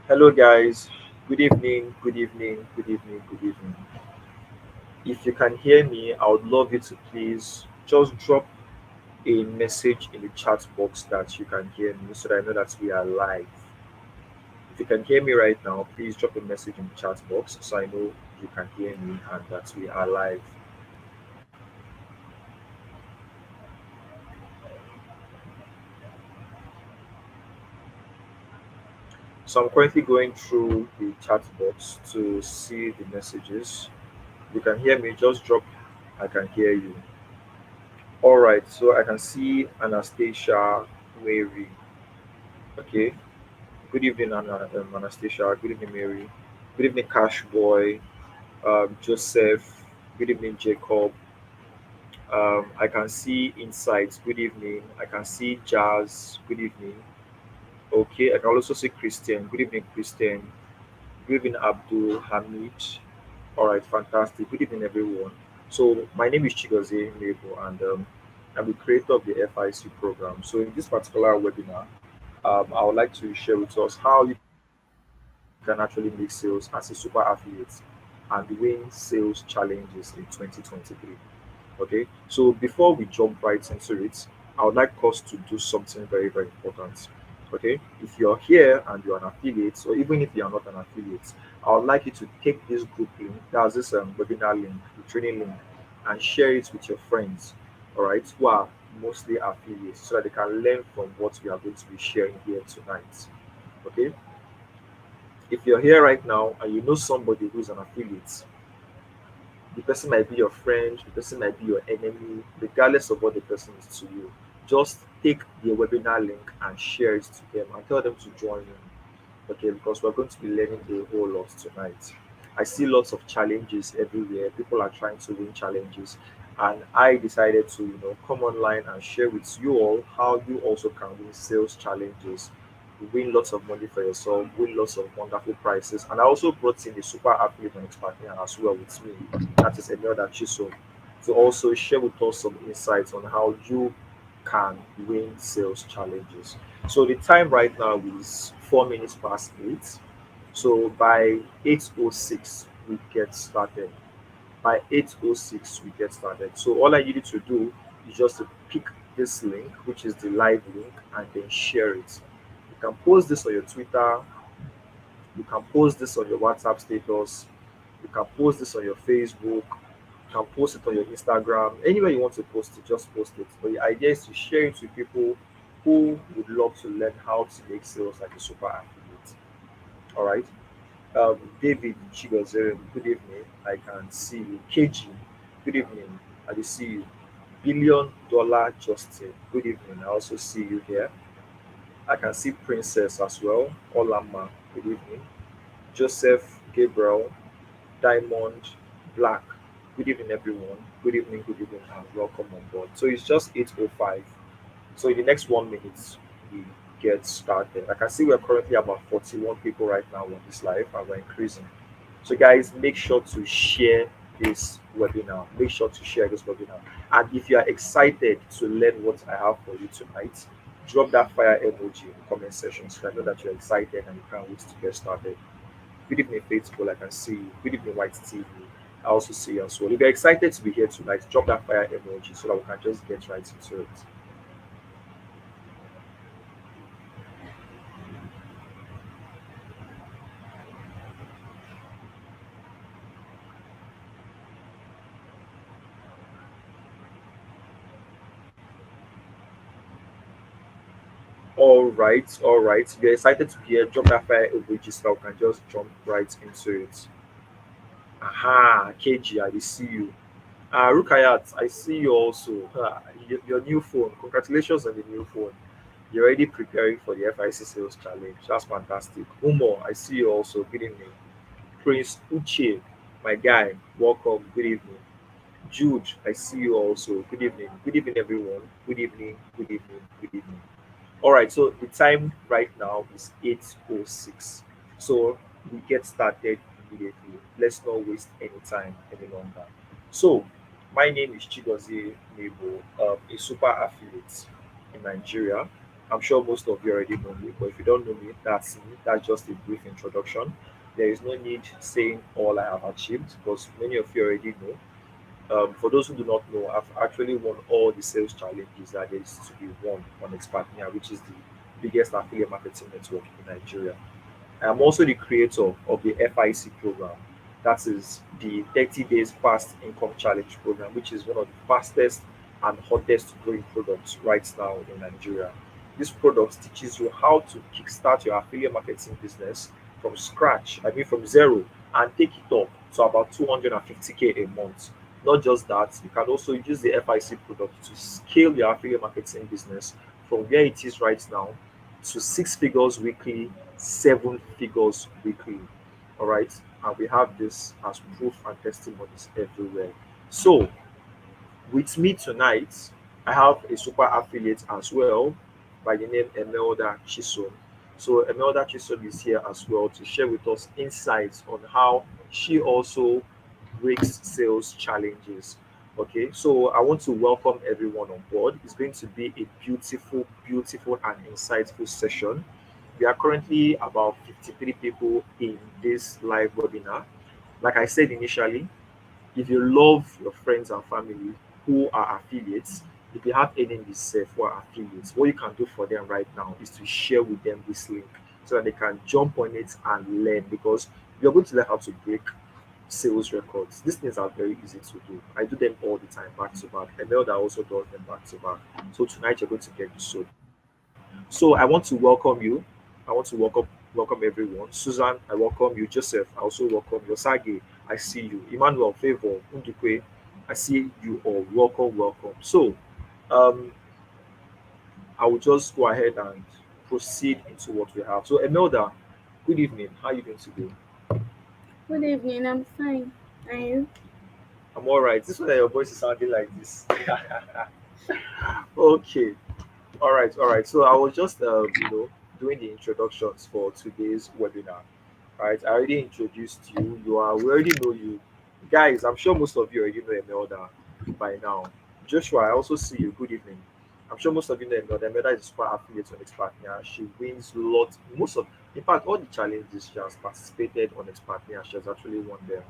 Hello, guys. Good evening, good evening, good evening, good evening. If you can hear me, I would love you to please just drop a message in the chat box that you can hear me so that I know that we are live. If you can hear me right now, please drop a message in the chat box so I know you can hear me and that we are live. So I'm currently going through the chat box to see the messages. If you can hear me, just drop I can hear you. All right, so I can see Anastasia, Mary. Okay. Good evening, Anastasia. Good evening, Mary. Good evening, Cash Boy. Joseph. Good evening, Jacob. I can see Insights. Good evening. I can see Jazz. Good evening. Okay. I can also see Christian. Good evening, Christian. Good evening, Abdul Hamid. All right, fantastic. Good evening, everyone. So my name is Chigozie Mabo, and I'm the creator of the FIC program. So in this particular webinar, I would like to share with us how you can actually make sales as a super affiliate and win sales challenges in 2023. Okay, so before we jump right into it, I would like us to do something very, very important. Okay, if you're here and you're an affiliate, or even if you're not an affiliate, I would like you to take this group link, that's this webinar link, the training link, and share it with your friends, all right, who are mostly affiliates, so that they can learn from what we are going to be sharing here tonight. Okay, if you're here right now and you know somebody who's an affiliate, the person might be your friend, the person might be your enemy, regardless of what the person is to you. Just take the webinar link and share it to them and tell them to join in. Okay, because we're going to be learning a whole lot tonight. I see lots of challenges everywhere. People are trying to win challenges. And I decided to, come online and share with you all how you also can win sales challenges, win lots of money for yourself, win lots of wonderful prizes. And I also brought in the super affiliate and expert partner as well with me. That is Emilda Chisom, to also share with us some insights on how you can win sales challenges. So the time right now is 4 minutes past 8. So by 8:06 we get started. By 8:06 we get started. So all I need you to do is just to pick this link, which is the live link, and then share it. You can post this on your Twitter, you can post this on your WhatsApp status, you can post this on your Facebook, you can post it on your Instagram. Anywhere you want to post it, just post it. But the idea is to share it with people who would love to learn how to make sales like a super affiliate. All right. David Chigozere, good evening. I can see you. KG, good evening. I can see you. $1 billion Justin, good evening. I also see you here. I can see Princess as well. Olama, good evening. Joseph Gabriel, Diamond, Black, good evening, everyone. Good evening, and welcome on board. So it's just 8:05. So in the next 1 minute, we get started. I can see we're currently about 41 people right now on this live, and we're increasing. So guys, make sure to share this webinar. Make sure to share this webinar. And if you are excited to learn what I have for you tonight, drop that fire emoji in the comment section so I know that you're excited and you can't wait to get started. Good evening, Faithful. I can see you. Good evening, White TV. I also see you as well. If you're excited to be here tonight, drop that fire emoji so that we can just get right into it. All right, all right. If you're excited to be here, drop that fire emoji so that we can just jump right into it. Aha, KG, I will see you. Rukayat, I see you also. Your new phone. Congratulations on the new phone. You're already preparing for the FIC sales challenge. That's fantastic. Umo, I see you also. Good evening. Prince Uche, my guy, welcome. Good evening. Jude, I see you also. Good evening. Good evening, everyone. Good evening. Good evening. Good evening. All right, so the time right now is 8:06. So we get started immediately. Let's not waste any time any longer. So my name is Chigozie Nebo, a super affiliate in Nigeria. I'm sure most of you already know me, but if you don't know me, that's me. That's just a brief introduction. There is no need saying all I have achieved because many of you already know. For those who do not know, I've actually won all the sales challenges that there is to be won on Expatnia, which is the biggest affiliate marketing network in Nigeria. I am also the creator of the FIC program. That is the 30 Days Fast Income Challenge program, which is one of the fastest and hottest growing products right now in Nigeria. This product teaches you how to kickstart your affiliate marketing business from scratch, I mean from zero, and take it up to about 250K a month. Not just that, you can also use the FIC product to scale your affiliate marketing business from where it is right now to six figures weekly, seven figures weekly. All right. And we have this as proof and testimonies everywhere. So, with me tonight, I have a super affiliate as well by the name Emelda Chisom. So, Emelda Chisom is here as well to share with us insights on how she also breaks sales challenges. Okay, so I want to welcome everyone on board. It's going to be a beautiful, beautiful, and insightful session. We are currently about 53 people in this live webinar. Like I said initially, if you love your friends and family who are affiliates, if you have enemies who are affiliates, what you can do for them right now is to share with them this link so that they can jump on it and learn because you're going to learn how to break sales records. These things are very easy to do. I do them all the time, back to back. Emelda also does them back to back. So tonight you're going to get this so. So I want to welcome you. I want to welcome everyone. Susan, I welcome you. Joseph, I also welcome you. Sage, I see you. Emmanuel, Favor, Undukwe, I see you all. Welcome, welcome. So I will just go ahead and proceed into what we have. So Emelda, good evening. How are you doing today? Good evening, I'm fine. Are you? I'm all right. This one that your voice is sounding like this. Okay. All right, all right. So I was just, doing the introductions for today's webinar. All right, I already introduced you. We already know you, guys. I'm sure most of you already know Emelda by now. Joshua, I also see you. Good evening. I'm sure most of you know Emelda. Emelda is a super affiliate on Expatnia. She wins lots. In fact, all the challenges she has participated on Expatnia, she has actually won them.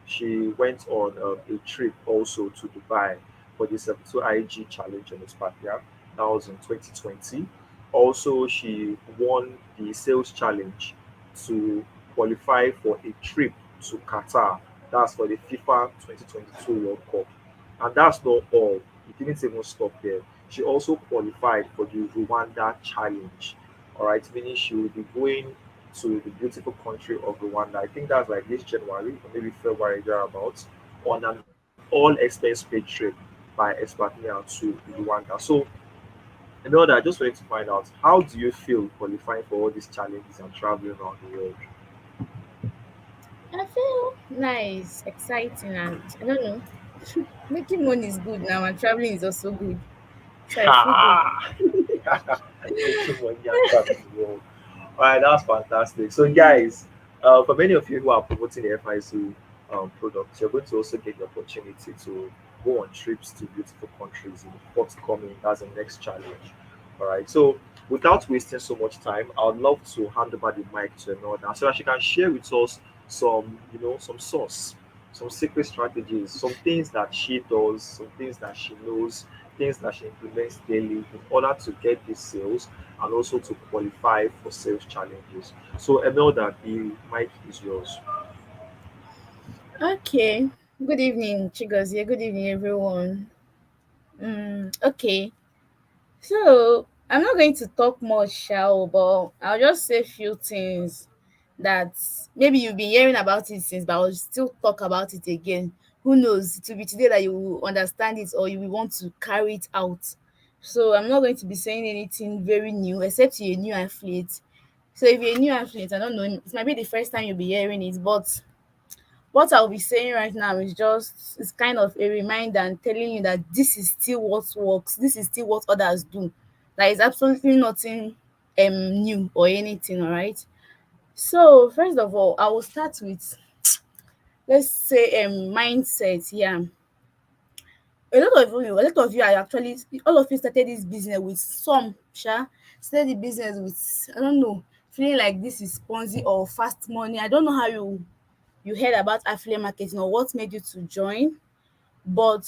She went on a trip also to Dubai for the 72 IG challenge on Expatnia. That was in 2020. Also, she won the sales challenge to qualify for a trip to Qatar. That's for the FIFA 2022 World Cup. And that's not all. It didn't even stop there. She also qualified for the Rwanda challenge. All right, meaning she will be going to the beautiful country of Rwanda. I think that's like this January or maybe February thereabouts on an all expense paid trip by Espanol to Rwanda. So in order, I just wanted to find out how do you feel qualifying for all these challenges and traveling around the world? I feel nice, exciting, and I don't know. Making money is good now, and traveling is also good. So I feel good. Ha! Making money and traveling the world. All right, that's fantastic. So, guys, for many of you who are promoting the FIC products, you're going to also get the opportunity to go on trips to beautiful countries in the forthcoming. That's the next challenge. All right. So, without wasting so much time, I would love to hand over the mic to Another so that she can share with us some, some sauce, some secret strategies, some things that she does, some things that she knows, things that she implements daily in order to get these sales and also to qualify for sales challenges. So, Emelda, the mic is yours. Okay. Good evening, Chigozie. Good evening, everyone. Okay. So I'm not going to talk much, shall, but I'll just say a few things that maybe you've been hearing about it since, but I'll still talk about it again. Who knows? It will be today that you will understand it or you will want to carry it out. So I'm not going to be saying anything very new, except you're a new affiliate. So if you're a new affiliate, I don't know, it might be the first time you'll be hearing it, but what I'll be saying right now is just it's kind of a reminder and telling you that this is still what works. This is still what others do. There is absolutely nothing new or anything, all right? So first of all, I will start with let's say mindset. Yeah. A lot of you are actually all of you started this business with some started the business with, I don't know, feeling like this is Ponzi or fast money. I don't know how you heard about affiliate marketing or what made you to join, but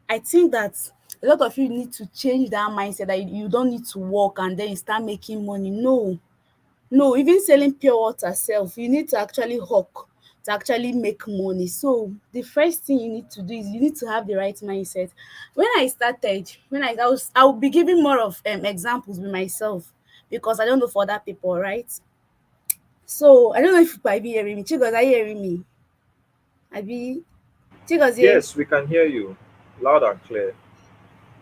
I think that a lot of you need to change that mindset that you don't need to work and then you start making money. No, no, even selling pure water sef, you need to actually hawk to actually make money. So the first thing you need to do is you need to have the right mindset. When I started, I will be giving more of examples with myself because I don't know for other people, right? So I don't know if people are even hearing me. Chigos, are you hearing me? Abi, Chigozie? Yes, we can hear you loud and clear.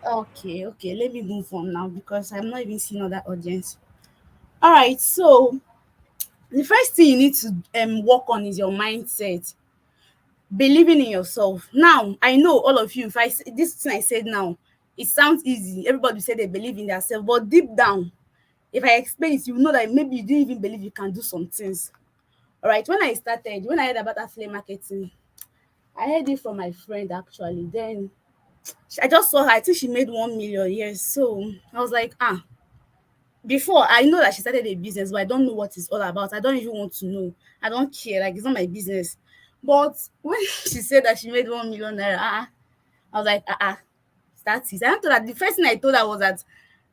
Okay, okay, let me move on now because I'm not even seeing other audience. All right, so the first thing you need to work on is your mindset, believing in yourself. Now I know all of you, if this thing I said now, it sounds easy, everybody say they believe in themselves, but deep down, if I explain it, you know that maybe you didn't even believe you can do some things. All right, when I heard about affiliate marketing, I heard it from my friend actually. Then I just saw her, I think she made 1 million. Yes, so I was like, before I know that she started a business, but I don't know what it's all about. I don't even want to know. I don't care, like it's not my business. But when she said that she made 1 million naira, I was like, that is. I told her, the first thing I told her was that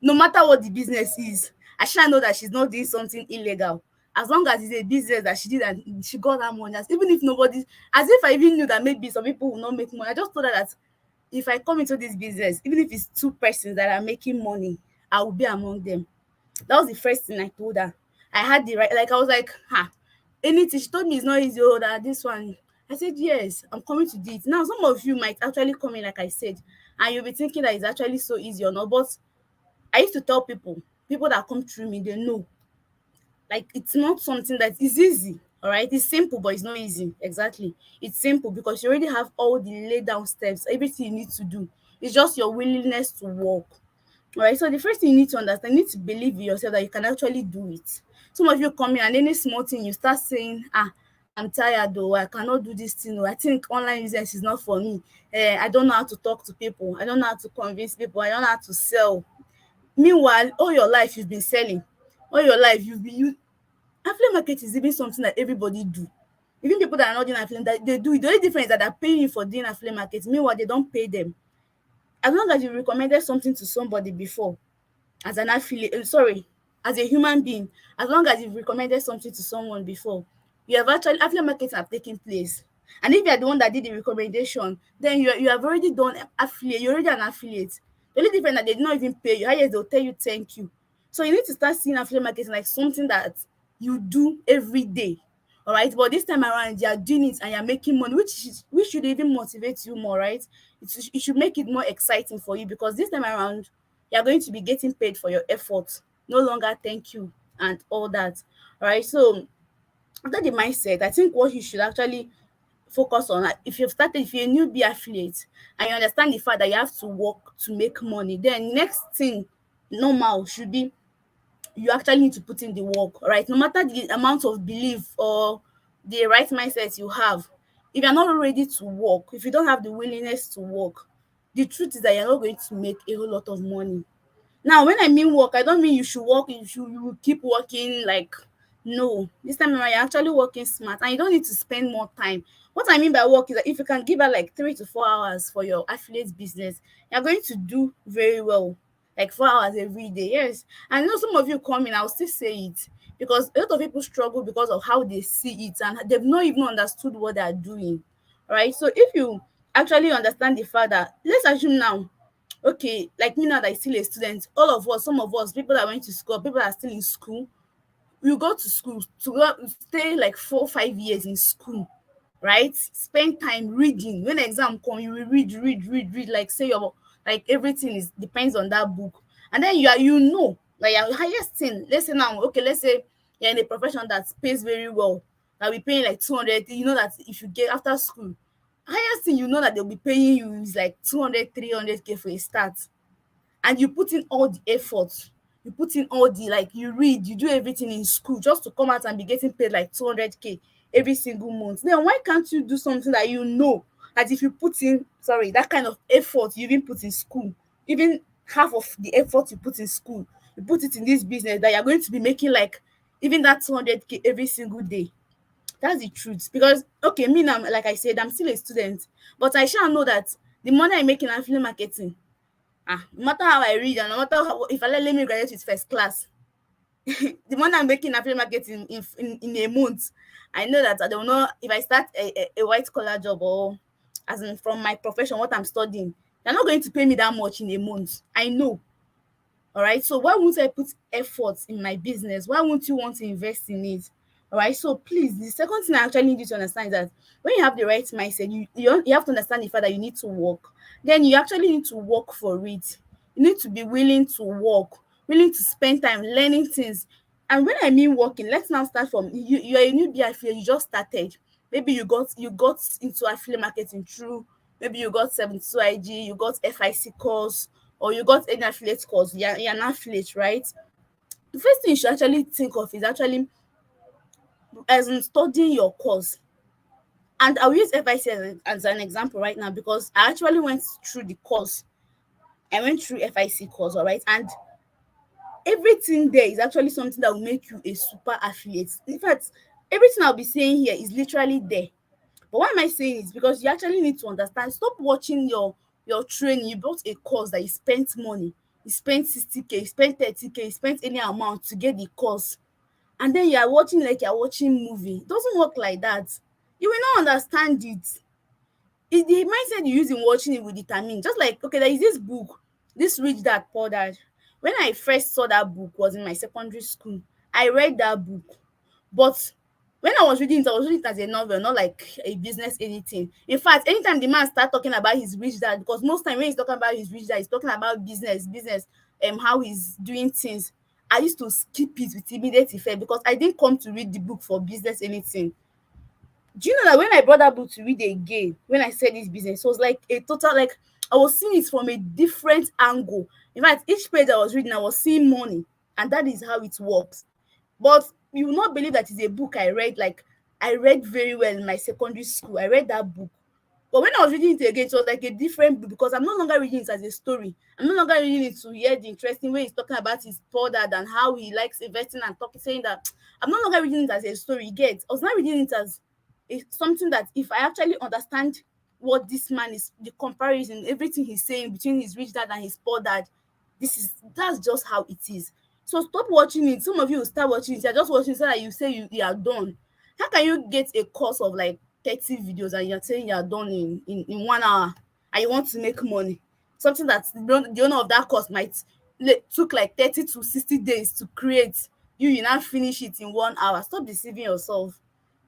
no matter what the business is, I shall know that she's not doing something illegal. As long as it's a business that she did and she got that money, even if nobody, as if I even knew that maybe some people will not make money. I just told her that if I come into this business, even if it's two persons that are making money, I will be among them. That was the first thing I told her. I had the right, like I was like, anything. She told me it's not easy, oh, that this one. I said, yes, I'm coming to do it. Now, some of you might actually come in, like I said, and you'll be thinking that it's actually so easy or not. But I used to tell people that come through me, they know, like it's not something that is easy. All right, it's simple, but it's not easy. Exactly, it's simple because you already have all the laid down steps, everything you need to do. It's just your willingness to work. All right, so the first thing you need to understand, you need to believe in yourself that you can actually do it. Some of you come in and any small thing you start saying, I'm tired though, I cannot do this thing, I think online business is not for me. I don't know how to talk to people, I don't know how to convince people, I don't know how to sell. Meanwhile, all your life you've been selling, all your life you've been you affiliate market is even something that everybody do. Even people that are not doing affiliate, that they do it. The only difference is that they're paying you for doing affiliate market, meanwhile they don't pay them. As long as you recommended something to somebody before, as an affiliate, sorry, as a human being, as long as you've recommended something to someone before, you have actually, affiliate marketing have taken place. And if you're the one that did the recommendation, then you have already done affiliate, you're already an affiliate. The only difference that they did not even pay you, highest they'll tell you thank you. So you need to start seeing affiliate marketing like something that you do every day. All right, but this time around you're doing it and you're making money, which should even motivate you more, right? It should make it more exciting for you because this time around you're going to be getting paid for your effort, no longer thank you and all that. All right, so after the mindset, I think what you should actually focus on, like, if you're a newbie affiliate and you understand the fact that you have to work to make money, then next thing normal should be you actually need to put in the work, right? No matter the amount of belief or the right mindset you have, if you're not ready to work, if you don't have the willingness to work, the truth is that you're not going to make a whole lot of money. Now, when I mean work, I don't mean you should work, you will keep working like, no. This time around, you're actually working smart and you don't need to spend more time. What I mean by work is that if you can give her like 3 to 4 hours for your affiliate business, you're going to do very well. Like 4 hours every day. Yes. And I know some of you come in, I'll still say it. Because a lot of people struggle because of how they see it and they've not even understood what they're doing. Right. So if you actually understand the fact that, let's assume now, okay, like me now that is still a student, all of us, some of us, people that went to school, people that are still in school, you go to school to go stay like 4 5 years in school, right? Spend time reading. When exam come, you will read, like say your, like everything is depends on that book. And then you know, like your highest thing, let's say now, okay, let's say you're in a profession that pays very well, that we paying like 200, you know that if you get after school, highest thing you know that they'll be paying you is like 200 300K for a start. And you put in all the effort, you put in all the, like you read, you do everything in school just to come out and be getting paid like 200K every single month. Then why can't you do something that you know that if you put in, sorry, that kind of effort you even put in school, even half of the effort you put in school, you put it in this business, that you're going to be making like even that 200K every single day. That's the truth. Because okay, me now, like I said, I'm still a student, but I shall know that the money I make in affiliate marketing, no matter how I read and no matter how, if I let me graduate with first class, the money I'm making in affiliate marketing in a month, I know that I don't know if I start a white collar job, or as in from my profession, what I'm studying, they're not going to pay me that much in a month. I know. All right. So why won't I put effort in my business? Why won't you want to invest in it? All right. So please, the second thing I actually need you to understand is that when you have the right mindset, you have to understand the fact that you need to work. Then you actually need to work for it. You need to be willing to work, willing to spend time learning things. And when I mean working, let's now start from you're a newbie affiliate, you just started. Maybe you got into affiliate marketing through, maybe you got 72 IG, you got FIC course, or you got any affiliate course, you're an affiliate, right? The first thing you should actually think of is actually as in studying your course. And I'll use FIC as an example right now, because I actually went through the course. I went through FIC course, all right? And everything there is actually something that will make you a super affiliate. In fact, everything I'll be saying here is literally there. But why am I saying it? Because you actually need to understand. Stop watching your training. You bought a course that you spent money. You spent 60K, you spent 30K, you spent any amount to get the course. And then you are watching like you're watching movie. It doesn't work like that. You will not understand it. The mindset you use in watching it will determine. Just like, okay, there is this book, this Rich Dad Poor Dad. When I first saw that book was in my secondary school. I read that book. But when I was reading it, I was reading it as a novel, not like a business anything. In fact, anytime the man start talking about his rich dad, because most time when he's talking about his rich dad, he's talking about business, how he's doing things. I used to skip it with immediate effect because I didn't come to read the book for business anything. Do you know that when I brought that book to read again, when I said this business, it was like a total, like I was seeing it from a different angle. In fact, each page I was reading, I was seeing money, and that is how it works. But you will not believe that is a book I read. Like I read very well in my secondary school. I read that book. But when I was reading it again, it was like a different book because I'm no longer reading it as a story. I'm no longer reading it to hear the interesting way he's talking about his poor dad and how he likes investing and talking, saying that I'm no longer reading it as a story. You get? I was not reading it as something that if I actually understand what this man is, the comparison, everything he's saying between his rich dad and his poor dad, that's just how it is. So stop watching it. Some of you will start watching it. You're just watching so that you say you are done. How can you get a course of like 30 videos and you're saying you're done in 1 hour and you want to make money? Something that the owner of that course might took like 30 to 60 days to create. You now finish it in 1 hour. Stop deceiving yourself.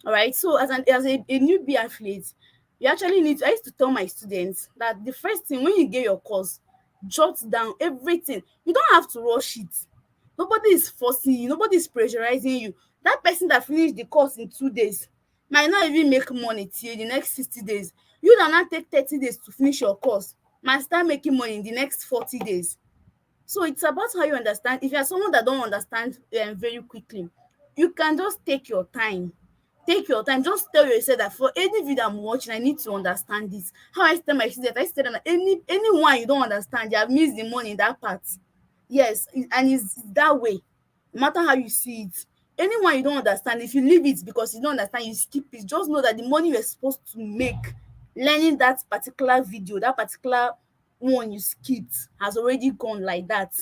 All right. So as a newbie affiliate, you actually need to, I used to tell my students that the first thing when you get your course, jot down everything. You don't have to rush it. Nobody is forcing you, nobody is pressurizing you. That person that finished the course in 2 days might not even make money till the next 60 days. You that now take 30 days to finish your course might start making money in the next 40 days. So it's about how you understand. If you're someone that don't understand very quickly, you can just take your time. Take your time. Just tell yourself that for any video I'm watching, I need to understand this. How I tell my students, I tell them that anyone you don't understand, you have missed the money in that part. Yes, and it's that way. No matter how you see it, anyone you don't understand, if you leave it because you don't understand, you skip it. Just know that the money you're supposed to make learning that particular video, that particular one you skipped, has already gone like that.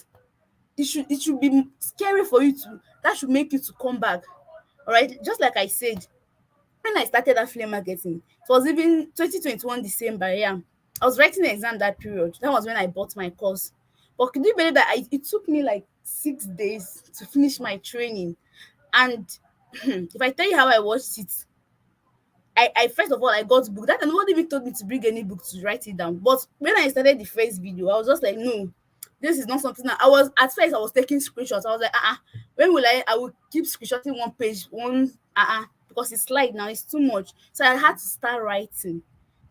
It should be scary for you to, that should make you to come back. All right, just like I said, when I started affiliate marketing, it was even 2021 December. Yeah, I was writing an exam that period. That was when I bought my course. But could you believe that it took me like 6 days to finish my training? And if I tell you how I watched it, I first of all I got book. That time nobody even told me to bring any book to write it down. But when I started the first video, I was just like, no, this is not something that I was at first I was taking screenshots. I was like, when will I will keep screenshotting one page, because it's slide now, it's too much. So I had to start writing.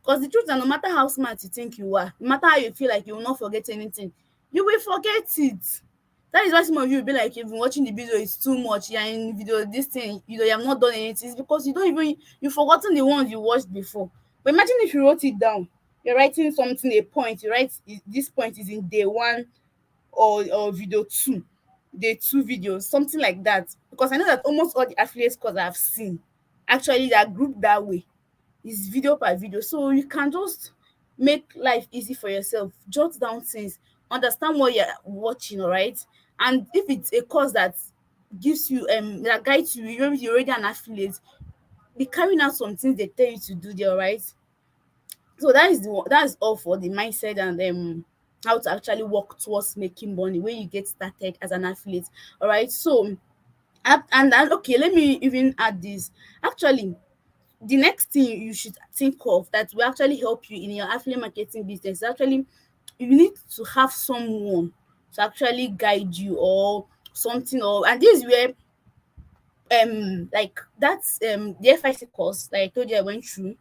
Because the truth is that no matter how smart you think you are, no matter how you feel like you will not forget anything, you will forget it. That is why some of you will be like, you've been watching the video, it's too much. You're in video, this thing, you have not done anything. It's because you don't even, you've forgotten the ones you watched before. But imagine if you wrote it down. You're writing something, a point, you write, this point is in day one. or video two, day two videos, something like that. Because I know that almost all the affiliate course I've seen actually they are grouped that way. It's video per video. So you can just make life easy for yourself. Jot down things, understand what you're watching, all right? And if it's a course that gives you that guides you, you're already an affiliate, be carrying out some things they tell you to do there, all right? So that's all for the mindset and how to actually work towards making money when you get started as an affiliate. All right. So and okay, let me even add this. Actually, the next thing you should think of that will actually help you in your affiliate marketing business is actually you need to have someone to actually guide you or something. Or and this is where like that's the FIC course that I told you I went through,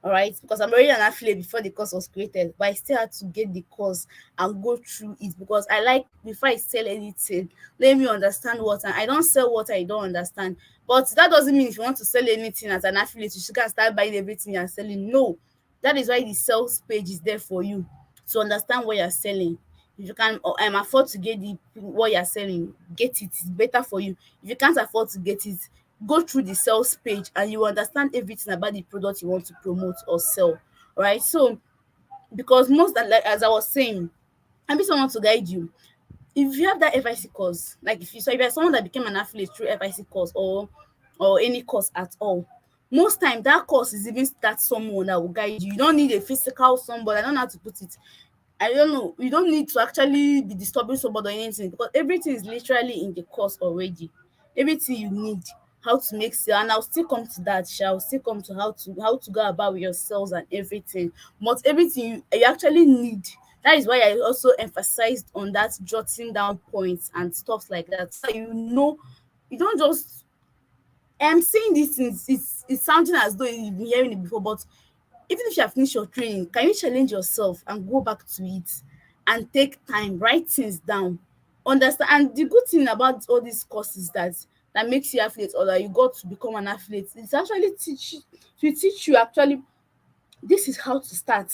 all right, because I'm already an affiliate before the course was created, but I still had to get the course and go through it because I like before I sell anything, let me understand what I don't sell what I don't understand. But that doesn't mean if you want to sell anything as an affiliate, you should go and start buying everything you're selling. No, that is why the sales page is there for you to understand what you're selling. If you can afford to get the what you're selling, get it. It's better for you. If you can't afford to get it, go through the sales page and you understand everything about the product you want to promote or sell. Right. So because most like as I was saying, I need someone to guide you. If you have that FIC course, like if you're someone that became an affiliate through FIC course or any course at all, most time that course is even that someone that will guide you. You don't need a physical somebody. I don't know how to put it. I don't know. You don't need to actually be disturbing somebody or anything because everything is literally in the course already. Everything you need, how to make sale, and I'll still come to that. Shall still come to how to go about with your sales and everything. But everything you actually need. That is why I also emphasized on that jotting down points and stuff like that. So that you know, you don't just. I'm saying these things. It's sounding as though you've been hearing it before, but even if you have finished your training, can you challenge yourself and go back to it and take time, write things down, understand? And the good thing about all these courses that makes you affiliate or that you got to become an affiliate, it's actually teach you actually this is how to start.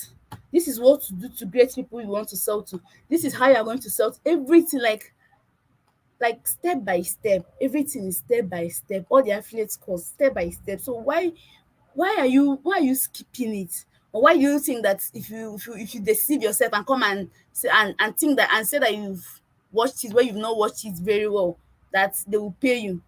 This is what to do to great people you want to sell to. This is how you're going to sell to everything like step by step. Everything is step by step. All the affiliate course step by step. So why are you skipping it, or why do you think that if you deceive yourself and come and say and think that and say that you've watched it where you've not watched it very well, that they will pay you?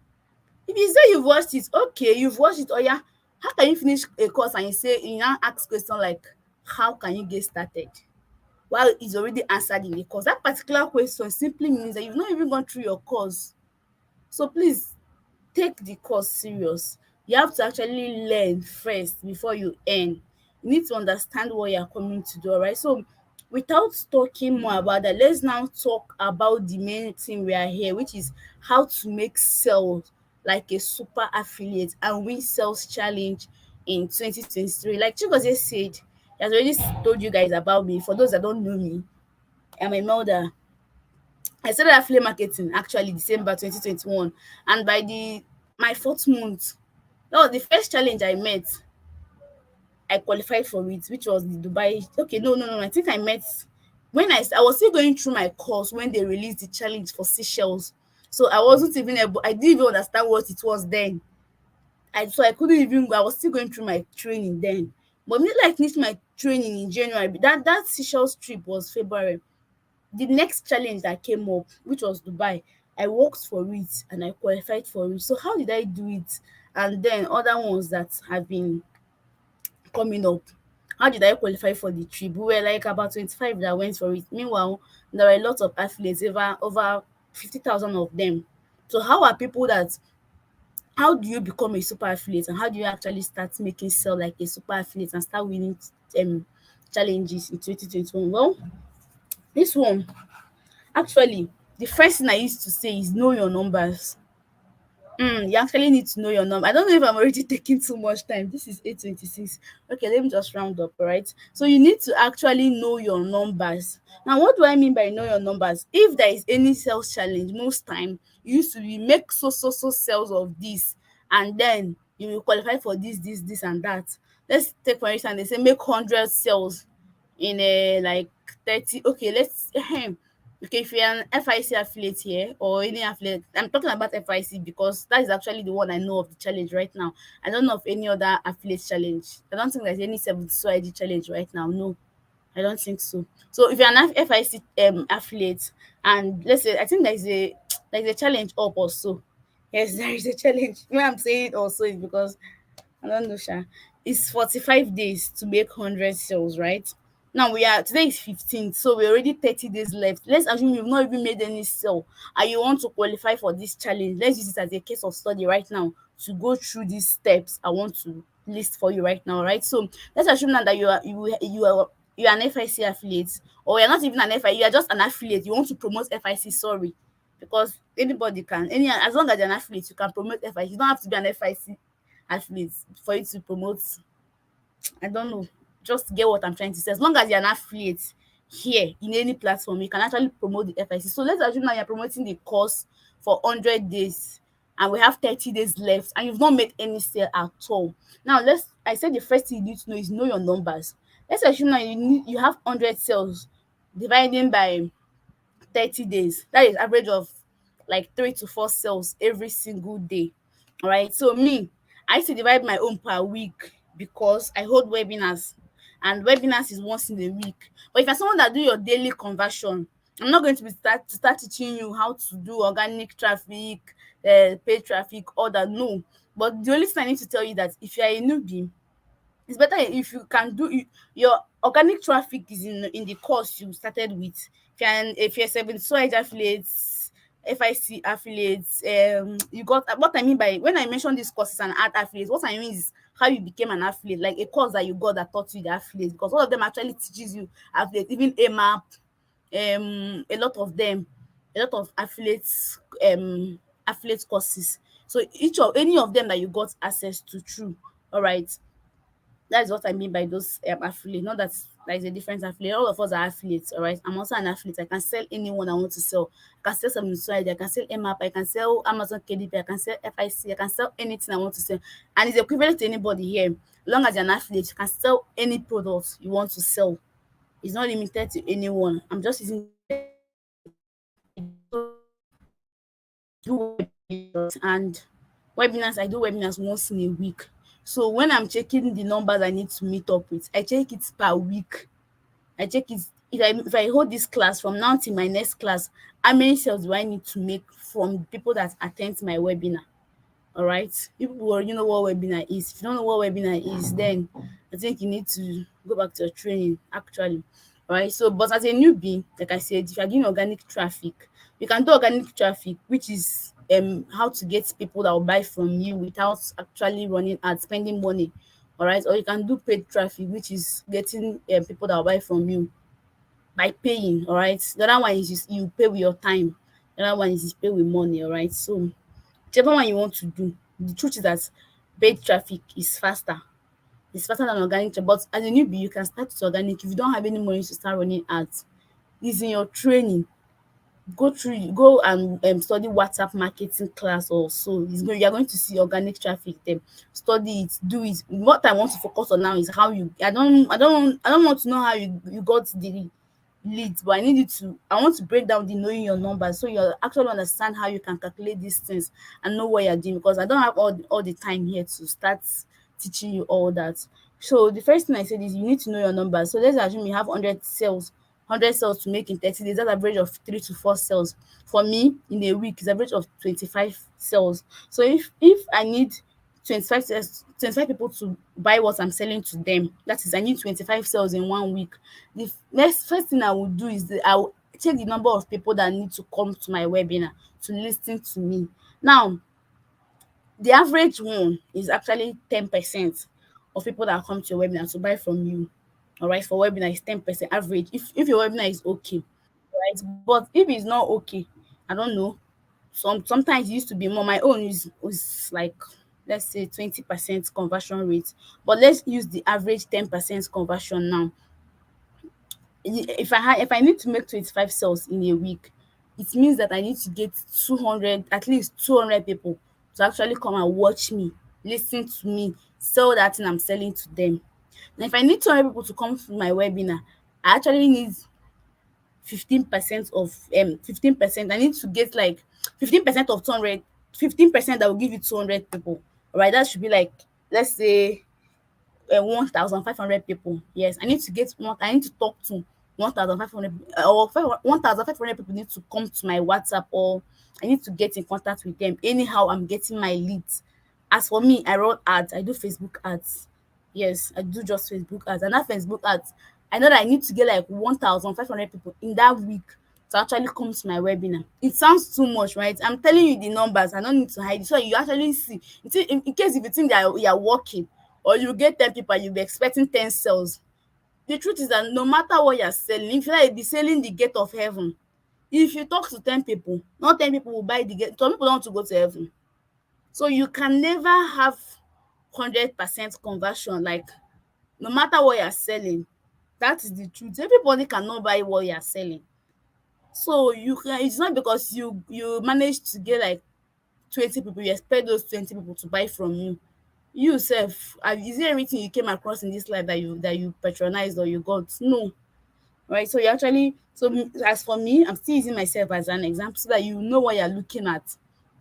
If you say you've watched it, okay, you've watched it. Oh yeah, how can you finish a course and you now ask question like how can you get started while it's already answered in the course? That particular question simply means that you've not even gone through your course. So please take the course serious. You have to actually learn first before you earn. You need to understand what you're coming to do, alright? So without talking more about that, let's now talk about the main thing we are here, which is how to make sales like a super affiliate and win sales challenge in 2023. Like Chigozie said, he has already told you guys about me. For those that don't know me, I'm a melder. I started affiliate marketing actually December 2021, and by the my fourth month, that was the first challenge I met. I qualified for it, which was the Dubai. Okay, no. I think I met when I was still going through my course when they released the challenge for Seychelles. So I wasn't even able. I didn't even understand what it was then. I couldn't even. I was still going through my training then. But immediately I finished my training in January. That Seychelles trip was February. The next challenge that came up, which was Dubai, I worked for it and I qualified for it. So how did I do it? And then other ones that have been coming up. How did I qualify for the trip? We were like about 25 that went for it. Meanwhile, there were a lot of athletes, over 50,000 of them. So how do you become a super affiliate and how do you actually start making sell like a super affiliate and start winning um challenges in 2021? Well, this one actually, the first thing I used to say is know your numbers. You actually need to know your number. I don't know if I'm already taking too much time. This is 8:26. Okay, let me just round up, right? So you need to actually know your numbers. Now, what do I mean by know your numbers? If there is any sales challenge, most time you used to be make so sales of this, and then you will qualify for this, and that. Let's take for instance, they say make 100 sales in a like 30. Okay, let's Okay, if you're an FIC affiliate here or any affiliate, I'm talking about FIC because that is actually the one I know of the challenge right now. I don't know of any other affiliate challenge. I don't think there's any 72 ID challenge right now. No, I don't think so. So if you're an FIC affiliate, and let's say I think there's a challenge up also. Yes, there is a challenge. When I'm saying also is because I don't know, Sha. It's 45 days to make 100 sales, right? Now we are today is 15th, so we're already 30 days left. Let's assume you've not even made any sale and you want to qualify for this challenge. Let's use it as a case of study right now to go through these steps I want to list for you right now, right? So let's assume now that you are an FIC affiliate, or you're not even an FIC, you are just an affiliate. You want to promote FIC, sorry, because anybody can, any as long as you're an affiliate, you can promote FIC. You don't have to be an FIC athletes for you to promote. I don't know, just get what I'm trying to say. As long as you're an affiliate here in any platform, you can actually promote the FIC. So let's assume now you're promoting the course for 100 days and we have 30 days left and you've not made any sale at all. Now I said the first thing you need to know is know your numbers. Let's assume now you have 100 sales dividing by 30 days. That is average of like 3 to 4 sales every single day. All right. So me, I used to divide my own per week because I hold webinars, and webinars is once in a week. But if you're someone that do your daily conversion, I'm not going to start teaching you how to do organic traffic, paid traffic, all that. No. But the only thing I need to tell you that if you are a newbie, it's better if you can do your organic traffic is in the course you started with. If you're 72 affiliates, FIC affiliates, you got what I mean by when I mention these courses and add affiliates, what I mean is how you became an affiliate, like a course that you got that taught you the affiliate, because all of them actually teaches you affiliate, even AMAP, a lot of them, a lot of affiliate courses. So each of any of them that you got access to through, all right, that is what I mean by those affiliate. Not that there is a different affiliate. All of us are affiliates, all right. I'm also an affiliate. I can sell anyone I want to sell. I can sell some inside. I can sell MAP. I can sell Amazon KDP. I can sell FIC. I can sell anything I want to sell, and it's equivalent to anybody here. As long as you're an affiliate, you can sell any product you want to sell. It's not limited to anyone. I'm just using the example of do webinars, and webinars, I do webinars once in a week. So when I'm checking the numbers I need to meet up with, I check it per week. I check it if I hold this class from now till my next class, how many sales do I need to make from people that attend my webinar? All right. People will already know what webinar is. If you don't know what webinar is, then I think you need to go back to your training actually. All right. So, but as a newbie, like I said, if you're doing organic traffic, you can do organic traffic, which is how to get people that will buy from you without actually running ads, spending money. All right. Or you can do paid traffic, which is getting people that will buy from you by paying. All right. The other one is just you pay with your time. The other one is you pay with money. All right. So whichever one you want to do. The truth is that paid traffic is faster. It's faster than organic. But as a newbie, you can start with organic. If you don't have any money to start running ads, it's in your training. Go and study WhatsApp marketing class or so. You're going to see organic traffic there. Study it, do it. What I want to focus on now is how you I don't want to know how you got the leads, but I want to break down the knowing your numbers so you actually understand how you can calculate these things and know what you're doing, because I don't have all the time here to start teaching you all that. So the first thing I said is you need to know your numbers. So let's assume you have 100 sales to make in 30 days. That's average of 3 to 4 sales. For me, in a week, it's average of 25 sales. So if I need 25 people to buy what I'm selling to them, that is, I need 25 sales in 1 week. The next first thing I will do is I will check the number of people that need to come to my webinar to listen to me. Now, the average one is actually 10% of people that come to your webinar to buy from you. All right, for webinar is 10% average. If your webinar is okay, right? But if it's not okay, I don't know. Sometimes it used to be more. My own is like, let's say 20% conversion rate. But let's use the average 10% conversion now. If I need to make 25 sales in a week, it means that I need to get 200, at least 200 people to actually come and watch me, listen to me, sell that thing I'm selling to them. Now if I need 200 people to come to my webinar, I actually need 15% of 15%. I need to get like 15% of 200, 15% that will give you 200 people. All right, that should be like, let's say 1,500 people. Yes, I need to get one. I need to talk to 1,500 or 1,500 people need to come to my WhatsApp, or I need to get in contact with them. Anyhow, I'm getting my leads. As for me, I run ads. I do Facebook ads. Yes, I do just Facebook ads. And that Facebook ads, I know that I need to get like 1,500 people in that week to actually come to my webinar. It sounds too much, right? I'm telling you the numbers. I don't need to hide it. So you actually see. In case if you think that you're working, or you get 10 people and you be expecting 10 sales. The truth is that no matter what you're selling, if you like be selling the gate of heaven, if you talk to 10 people, not 10 people will buy the gate. Some people don't want to go to heaven. So you can never have 100% conversion. Like, no matter what you're selling, that is the truth. Everybody cannot buy what you're selling. So you can, it's not because you manage to get like 20 people, you expect those 20 people to buy from you. You sef, is there anything you came across in this life that you patronized or you got? No. Right? So you actually, as for me, I'm still using myself as an example so that you know what you're looking at.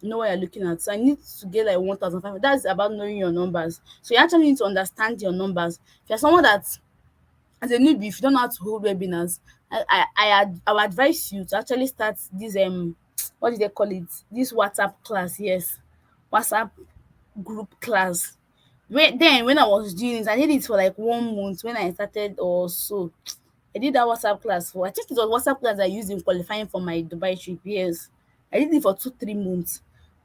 You know what you're looking at. So I need to get like 1,500. That's about knowing your numbers. So you actually need to understand your numbers. If you're someone that, as a newbie, if you don't know how to hold webinars, I would advise you to actually start this what do they call it? This WhatsApp class. Yes, WhatsApp group class. When I was doing it, I did it for like 1 month when I started or so. I did that WhatsApp class for, I think it was WhatsApp class I used in qualifying for my Dubai trip. Yes, I did it for 2 3 months,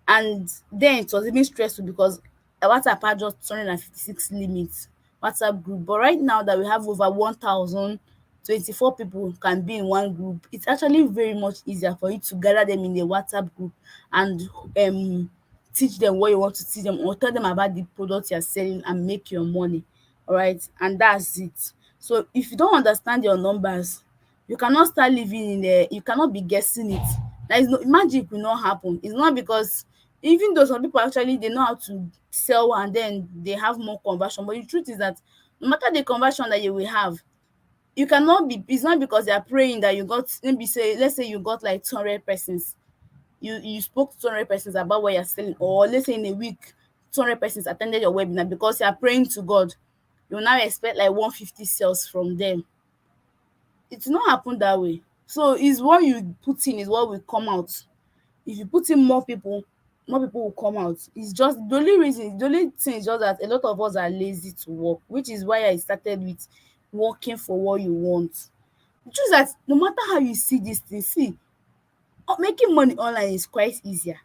and then it was even stressful because WhatsApp had just 256 limits WhatsApp group. But right now that we have over 1,024 people can be in one group, it's actually very much easier for you to gather them in a WhatsApp group and teach them what you want to teach them, or tell them about the product you're selling and make your money. All right, and that's it. So if you don't understand your numbers, you cannot start living in a, you cannot be guessing it. There is no magic, will not happen. It's not because, even though some people actually they know how to sell and then they have more conversion, but the truth is that no matter the conversion that you will have, you cannot be, it's not because they are praying that you got, maybe say, let's say you got like 200 persons, you spoke to 200 persons about what you're selling, or let's say in a week 200 persons attended your webinar, because you are praying to God, you will now expect like 150 sales from them. It will not happen that way. So it's what you put in is what will come out. If you put in more people will come out. It's just the only reason, the only thing is just that a lot of us are lazy to work, which is why I started with working for what you want. The truth is that no matter how you see this thing, see, making money online is quite easier.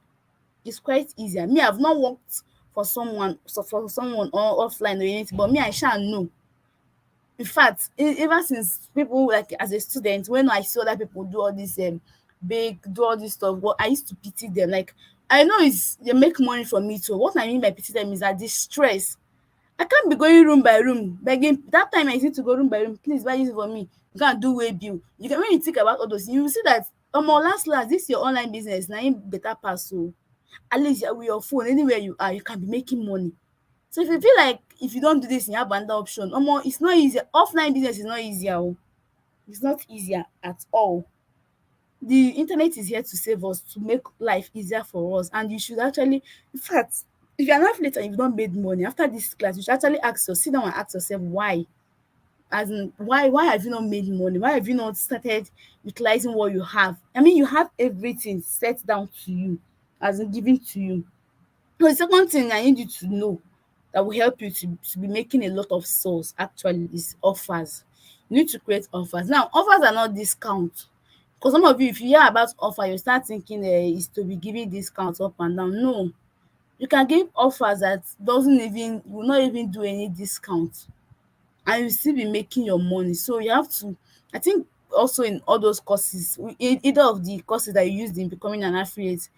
It's quite easier. Me, I've not worked for someone, so for someone or offline or anything, but me, I shall know. In fact, ever since people, like as a student, when I see other people do all this big, do all this stuff, what I used to pity them. Like, I know it's they make money from it. So what I mean by pity them is that the stress. I can't be going room by room begging. That time I used to go room by room. Please buy this for me. You can do way bill. You can, when you think about all those, you will see that last this your online business na im better pass. So at least you're with your phone anywhere you are, you can be making money. So if you feel like if you don't do this, you have another option. It's not easier. Offline business is not easier. Oh. It's not easier at all. The internet is here to save us, to make life easier for us, and you should actually, in fact, if you're an affiliate and you've not made money after this class, you should actually ask yourself, sit down and ask yourself why. As in, why have you not made money? Why have you not started utilizing what you have? I mean, you have everything set down to you, as in given to you. So the second thing I need you to know that will help you to be making a lot of sales actually is offers. You need to create offers. Now, offers are not discount. Because some of you, if you hear about offer, you start thinking is to be giving discounts up and down. No, you can give offers that doesn't even, you will not even do any discount, and you still be making your money. So you have to, I think also in all those courses, either of the courses that you used in becoming an affiliate,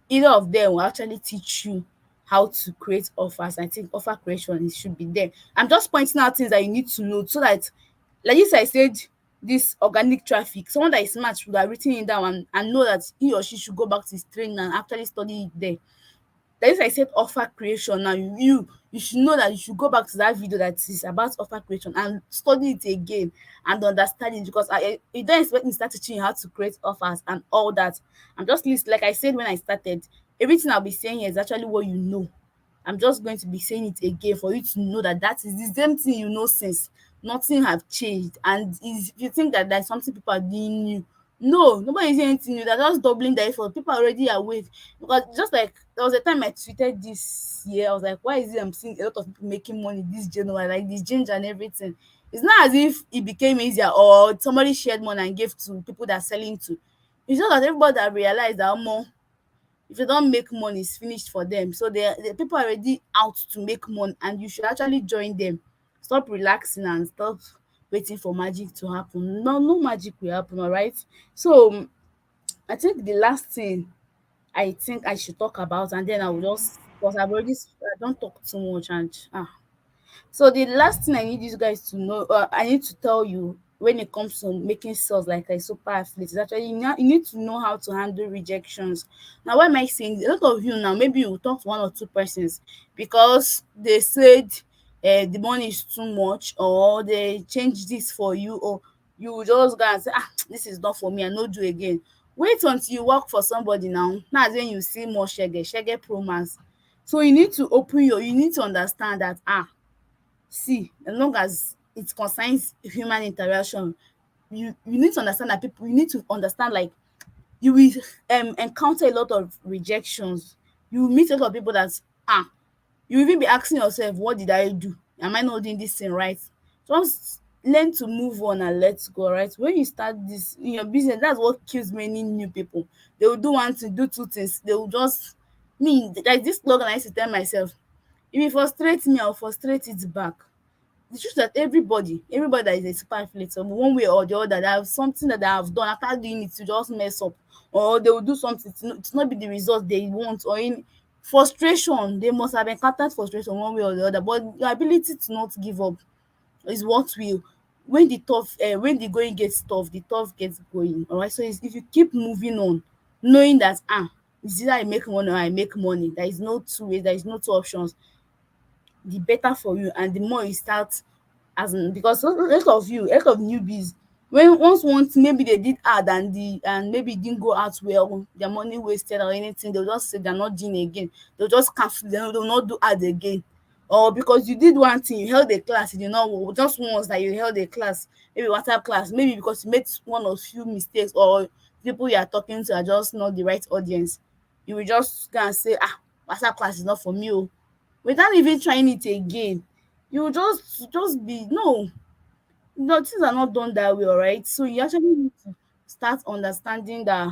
either of them will actually teach you how to create offers. I think offer creation should be there. I'm just pointing out things that you need to know so that, like this I said, this organic traffic, someone that is smart should have written it down and know that he or she should go back to his training and actually study it there. That is, I said offer creation. Now you should know that you should go back to that video that is about offer creation and study it again and understand it, because you don't expect me to start teaching you how to create offers and all that. I'm just list like I said when I started, everything I'll be saying here is actually what you know. I'm just going to be saying it again for you to know that that is the same thing you know since. Nothing have changed. And is if you think that there's something people are doing new, no, nobody is doing anything new. They're just doubling the effort. People are already awake. Because just like there was a time I tweeted this year, I was like, why is it I'm seeing a lot of people making money this January, like this change and everything. It's not as if it became easier or somebody shared money and gave to people that are selling to. It's just that everybody that realized that more, if they don't make money, it's finished for them. So the people are already out to make money, and you should actually join them. Stop relaxing and stop waiting for magic to happen. No, no magic will happen, all right? So I think the last thing I think I should talk about, and then I will just, because I don't talk too much, and so the last thing I need you guys to know, I need to tell you when it comes to making sales like a super athlete, is actually you need to know how to handle rejections. Now, why am I saying a lot of you now? Maybe you will talk to one or two persons because they said the money is too much, or they change this for you, or you will just go and say, this is not for me, I no do again. Wait until you work for somebody now. That's when you see more shege promise. So you need to understand that see, as long as it concerns human interaction, you need to understand that people, you need to understand, like, you will encounter a lot of rejections. You will meet a lot of people that you even be asking yourself, what did I do? Am I not doing this thing right? Just learn to move on and let go, right? When you start this in your business, that's what kills many new people. They will do one thing, do two things. They will just, me, like this slogan I used to tell myself, if it frustrates me, I'll frustrate it back. The truth that everybody that is a super influencer, one way or the other, they have something that they have done after doing it to just mess up, or they will do something to not be the result they want, or in frustration, they must have encountered frustration one way or the other, but your ability to not give up is what will, when the going gets tough, the tough gets going, alright? So if you keep moving on, knowing that it's either I make money or I make money, there is no two ways, there is no two options, the better for you. And the more you start, as in, because a lot of newbies, when once maybe they did ad and maybe it didn't go out well, their money wasted or anything, they'll just say they're not doing again. They'll just cancel, they'll not do ad again. Or because you did one thing, you held a class, you did not, just once that you held a class, maybe WhatsApp class, maybe because you made one or few mistakes, or people you are talking to are just not the right audience, you will just go and say, WhatsApp class is not for me, without even trying it again. You just be, no, things are not done that way, alright? So you actually need to start understanding that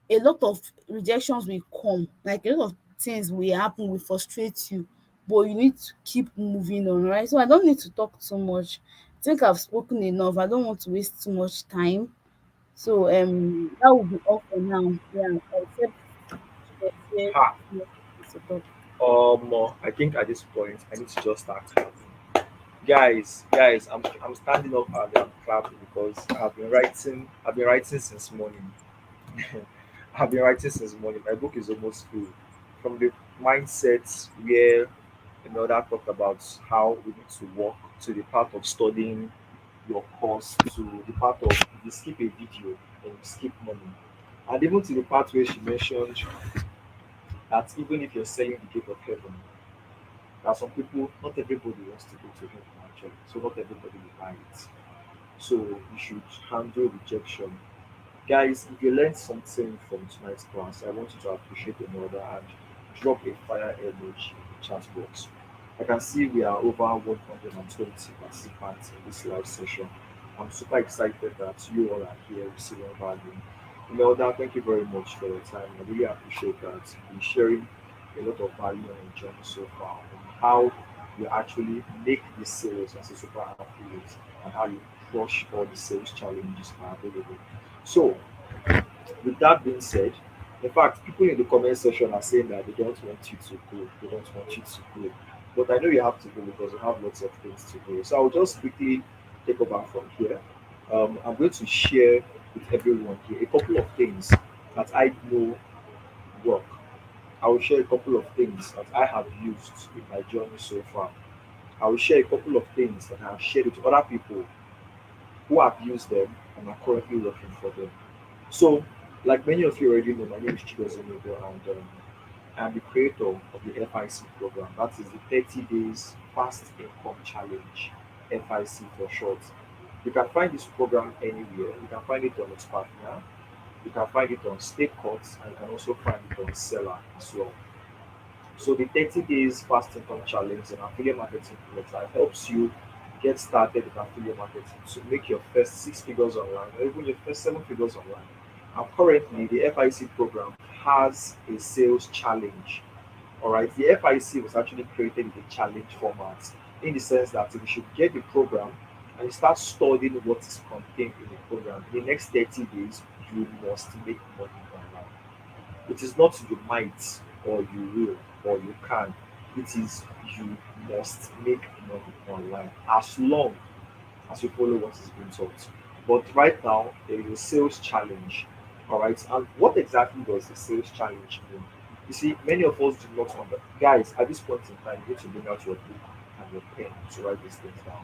a lot of rejections will come, like a lot of things will happen, will frustrate you, but you need to keep moving on, right? So I don't need to talk too much. I think I've spoken enough. I don't want to waste too much time. So that will be all for now. Yeah, except Chigozie, Ha. to talk. I think at this point I need to just start clapping. Guys, I'm standing up and I'm clapping because I've been writing since morning. I've been writing since morning. My book is almost full. From the mindsets where that talked about how we need to work, to the part of studying your course, to the part of you skip a video and you skip money. And even to the part where she mentioned that even if you're selling the gate of heaven, there are some people, not everybody wants to go to heaven actually. So not everybody will buy it. So you should handle rejection. Guys, if you learned something from tonight's class, I want you to appreciate the mother and drop a fire emoji in the chat box. I can see we are over 120 participants in this live session. I'm super excited that you all are here receiving value. Imelda, thank you very much for your time. I really appreciate that. You're sharing a lot of value on your journey so far and how you actually make the sales as a super affiliate and how you crush all the sales challenges that are available. So, with that being said, in fact, people in the comment section are saying that they don't want you to go. They don't want you to go. But I know you have to go because you have lots of things to do. So I'll just quickly take over from here. I'm going to share with everyone here a couple of things that I know work. I will share a couple of things that I have used in my journey so far. I will share a couple of things that I have shared with other people who have used them and are currently working for them. So, like many of you already know, my name is Chigozie, and I'm the creator of the FIC program. That is the 30 Days Fast Income Challenge, FIC for short. You can find this program anywhere. You can find it on its partner, you can find it on Stake Cuts, and you can also find it on Seller as well. So the 30 days fast income challenge and affiliate marketing program helps you get started with affiliate marketing to make your first 6 figures online or even your first 7 figures online. And currently, the FIC program has a sales challenge. All right, the FIC was actually created in a challenge format in the sense that you should get the program and you start studying what is contained in the program. In the next 30 days, you must make money online. It is not you might or you will or you can. It is you must make money online as long as you follow what is being taught. But right now, there is a sales challenge. All right. And what exactly does the sales challenge mean? You see, many of us do not understand. Guys, at this point in time, you need to bring out your book and your pen to write these things down.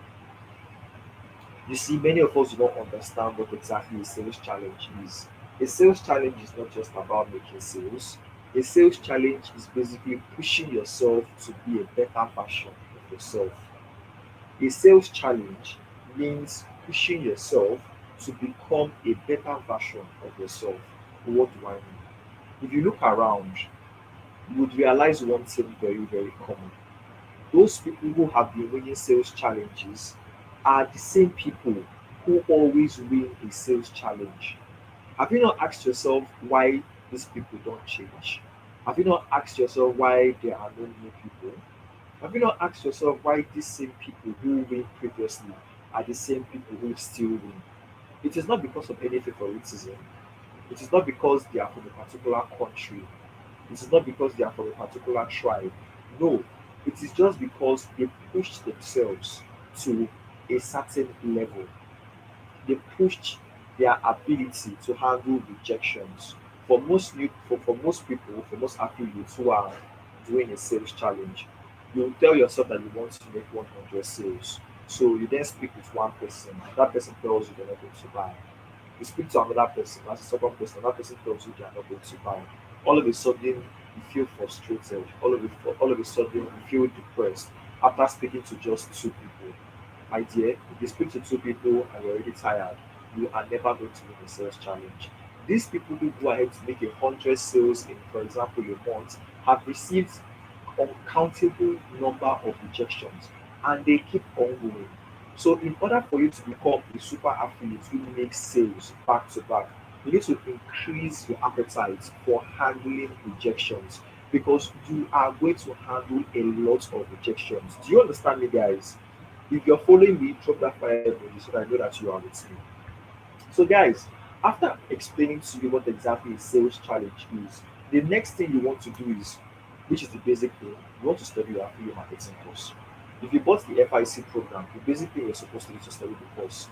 You see, many of us do not understand what exactly a sales challenge is. A sales challenge is not just about making sales. A sales challenge is basically pushing yourself to be a better version of yourself. A sales challenge means pushing yourself to become a better version of yourself. What do I mean? If you look around, you would realize one thing very, very common. Those people who have been winning sales challenges are the same people who always win a sales challenge. Have you not asked yourself why these people don't change? Have you not asked yourself why there are no new people? Have you not asked yourself why these same people who win previously are the same people who still win? It is not because of any favoritism. It is not because they are from a particular country. It is not because they are from a particular tribe. No, it is just because they pushed themselves to a certain level. They pushed their ability to handle rejections. For most people, for most affiliates who are doing a sales challenge, you tell yourself that you want to make 100 sales. So you then speak with one person, and that person tells you they're not going to buy. You speak to another person, that's the second person, that person tells you they are not going to buy. All of a sudden, you feel frustrated. All of a sudden, you feel depressed after speaking to just two people. My dear, if you speak to two people and you're already tired, you are never going to win a sales challenge. These people who go ahead to make 100 sales in, for example, a month, have received uncountable number of rejections and they keep on going. So, in order for you to become a super affiliate who makes sales back to back, you need to increase your appetite for handling rejections because you are going to handle a lot of rejections. Do you understand me, guys? If you're following me, drop that fire emoji so that I know that you are with me. So, guys, after explaining to you what exactly a sales challenge is, the next thing you want to do is, which is the basic thing, you want to study your affiliate marketing course. If you bought the FIC program, the basic thing you're supposed to do is to study the course.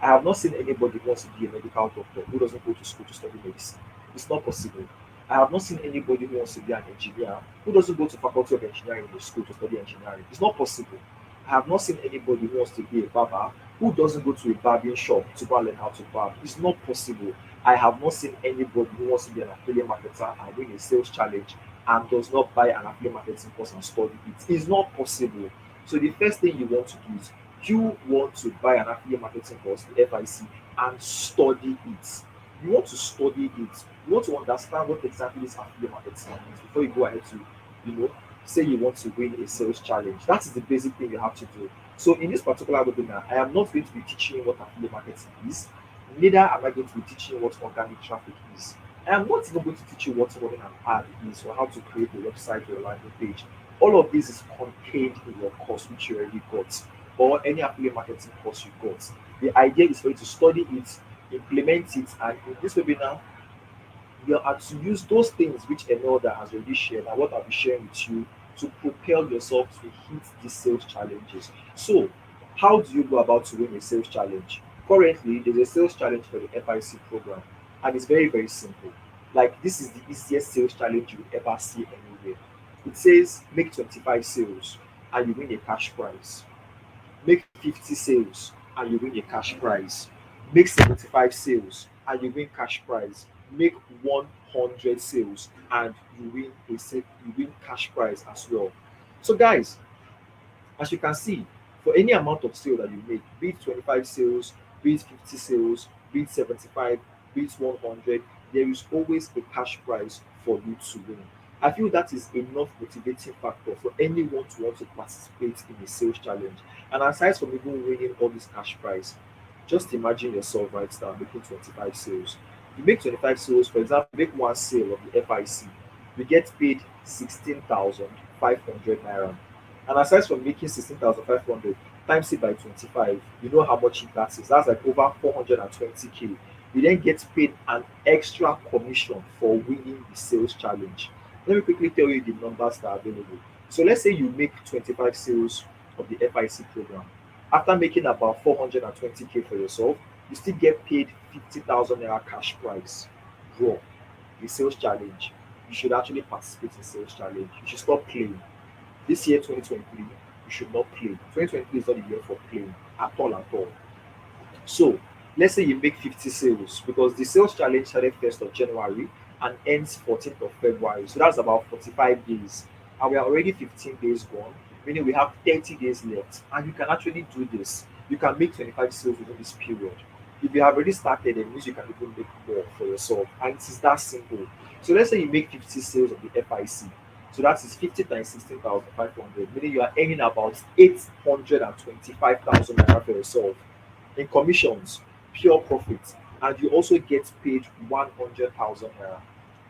I have not seen anybody who wants to be a medical doctor who doesn't go to school to study medicine. It's not possible. I have not seen anybody who wants to be an engineer who doesn't go to faculty of engineering in the school to study engineering. It's not possible. I have not seen anybody who wants to be a barber who doesn't go to a barbering shop to go and learn how to barb. It's not possible. I have not seen anybody who wants to be an affiliate marketer and win a sales challenge and does not buy an affiliate marketing course and study it. It's not possible. So the first thing you want to do is you want to buy an affiliate marketing course, the FIC, and study it. You want to study it. You want to understand what exactly is affiliate marketing means before you go ahead to, you know, say you want to win a sales challenge. That is the basic thing you have to do. So in this particular webinar, I am not going to be teaching you what affiliate marketing is. Neither am I going to be teaching you what organic traffic is. I am not even going to teach you what running an ad is or how to create a website or a landing page. All of this is contained in your course, which you already got, or any affiliate marketing course you got. The idea is for you to study it, implement it, and in this webinar, you are to use those things which Emelda has already shared and what I'll be sharing with you to propel yourself to hit these sales challenges. So, how do you go about to win a sales challenge? Currently, there's a sales challenge for the FIC program, and it's very, very simple. Like this is the easiest sales challenge you will ever see anywhere. It says make 25 sales and you win a cash prize. Make 50 sales and you win a cash prize. Make 75 sales and you win cash prize. Make 100 sales and you win cash prize as well. So guys, as you can see, for any amount of sale that you make, be it 25 sales, be it 50 sales, be it 75, be it 100, there is always a cash prize for you to win. I feel that is enough motivating factor for anyone to want to participate in a sales challenge. And aside from even winning all this cash prize, just imagine yourself right now making 25 sales. You make 25 sales, for example, make one sale of the FIC, you get paid 16,500 naira. And aside from making 16,500 times it by 25, you know how much that is. That's like over 420K. You then get paid an extra commission for winning the sales challenge. Let me quickly tell you the numbers that are available. So let's say you make 25 sales of the FIC program. After making about 420K for yourself, you still get paid 50,000 naira cash prize. Bro, the sales challenge. You should actually participate in sales challenge. You should stop playing. This year, 2023, you should not play. 2023 is not the year for playing at all, at all. So let's say you make 50 sales because the sales challenge started 1st of January and ends 14th of February. So that's about 45 days. And we are already 15 days gone, meaning we have 30 days left. And you can actually do this. You can make 25 sales within this period. If you have already started, it means you can even make more for yourself. And it is that simple. So let's say you make 50 sales of the FIC. So that is 50 times 16,500, meaning you are earning about 825,000 naira for yourself in commissions, pure profit, and you also get paid 100,000 naira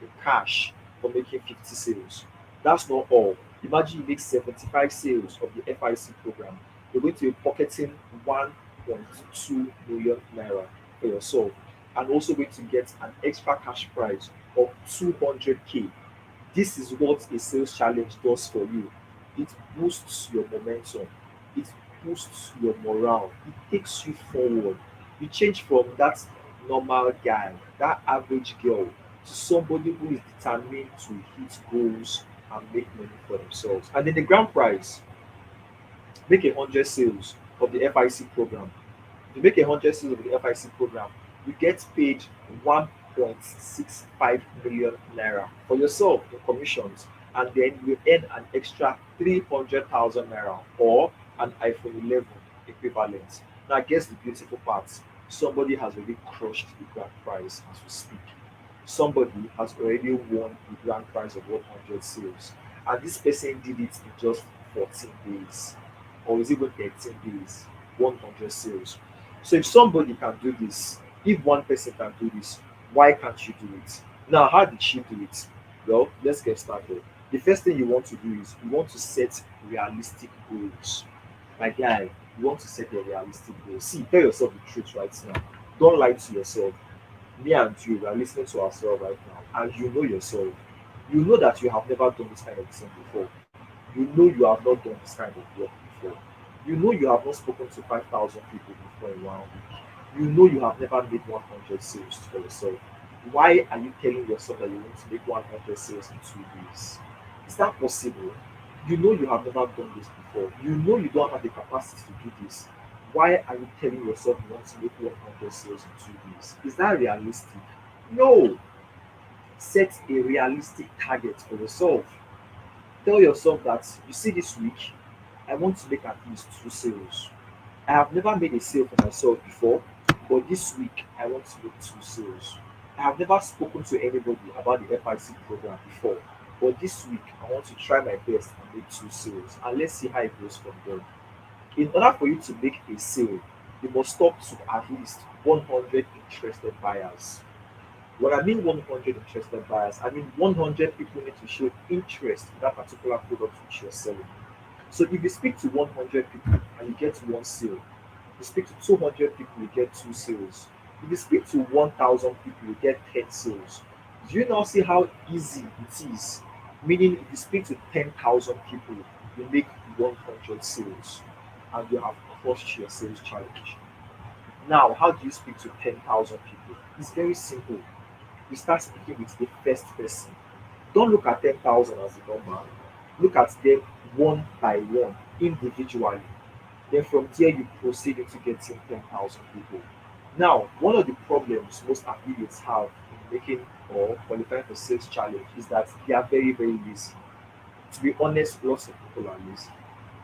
in cash for making 50 sales. That's not all. Imagine you make 75 sales of the FIC program. You're going to be pocketing 1.2 million naira for yourself, and also going to get an extra cash prize of 200K. This is what a sales challenge does for you. It boosts your momentum, it boosts your morale, it takes you forward. You change from that normal guy, that average girl, to somebody who is determined to hit goals and make money for themselves. And then the grand prize, make 100 sales of the FIC program. If you make 100 sales of the FIC program, you get paid 1.65 million naira for yourself in commissions, and then you earn an extra 300,000 naira or an iPhone 11 equivalent. Now, guess the beautiful part, somebody has already crushed the grand prize as we speak. Somebody has already won the grand prize of 100 sales, and this person did it in just 14 days, or is it even 13 days? 100 sales. So if somebody can do this, if one person can do this, why can't you do it? Now, how did she do it? Well, let's get started. The first thing you want to do is you want to set realistic goals. My guy, you want to set a realistic goal. See, tell yourself the truth right now. Don't lie to yourself. Me and you, we are listening to ourselves right now, and you know yourself. You know that you have never done this kind of thing before. You know you have not done this kind of work before. You know you have not spoken to 5,000 people before in 1 week. You know you have never made 100 sales for yourself. Why are you telling yourself that you want to make 100 sales in 2 days? Is that possible? You know you have never done this before. You know you don't have the capacity to do this. Why are you telling yourself you want to make 100 sales in 2 days? Is that realistic? No. Set a realistic target for yourself. Tell yourself that you see this week, I want to make at least 2 sales. I have never made a sale for myself before, but this week I want to make 2 sales. I have never spoken to anybody about the FIC program before, but this week I want to try my best and make 2 sales, and let's see how it goes from there. In order for you to make a sale, you must talk to at least 100 interested buyers. When I mean 100 interested buyers, I mean 100 people need to show interest in that particular product which you're selling. So if you speak to 100 people and you get 1 sale, you speak to 200 people, you get 2 sales. If you speak to 1,000 people, you get 10 sales. Do you now see how easy it is? Meaning, if you speak to 10,000 people, you make 100 sales and you have crushed your sales challenge. Now, how do you speak to 10,000 people? It's very simple. you start speaking with the first person. Don't look at 10,000 as a number. Look at them one by one, individually. Then from there, you proceed into getting 10,000 people. Now, one of the problems most affiliates have in making or qualifying for sales challenge is that they are very, very lazy. To be honest, lots of people are lazy.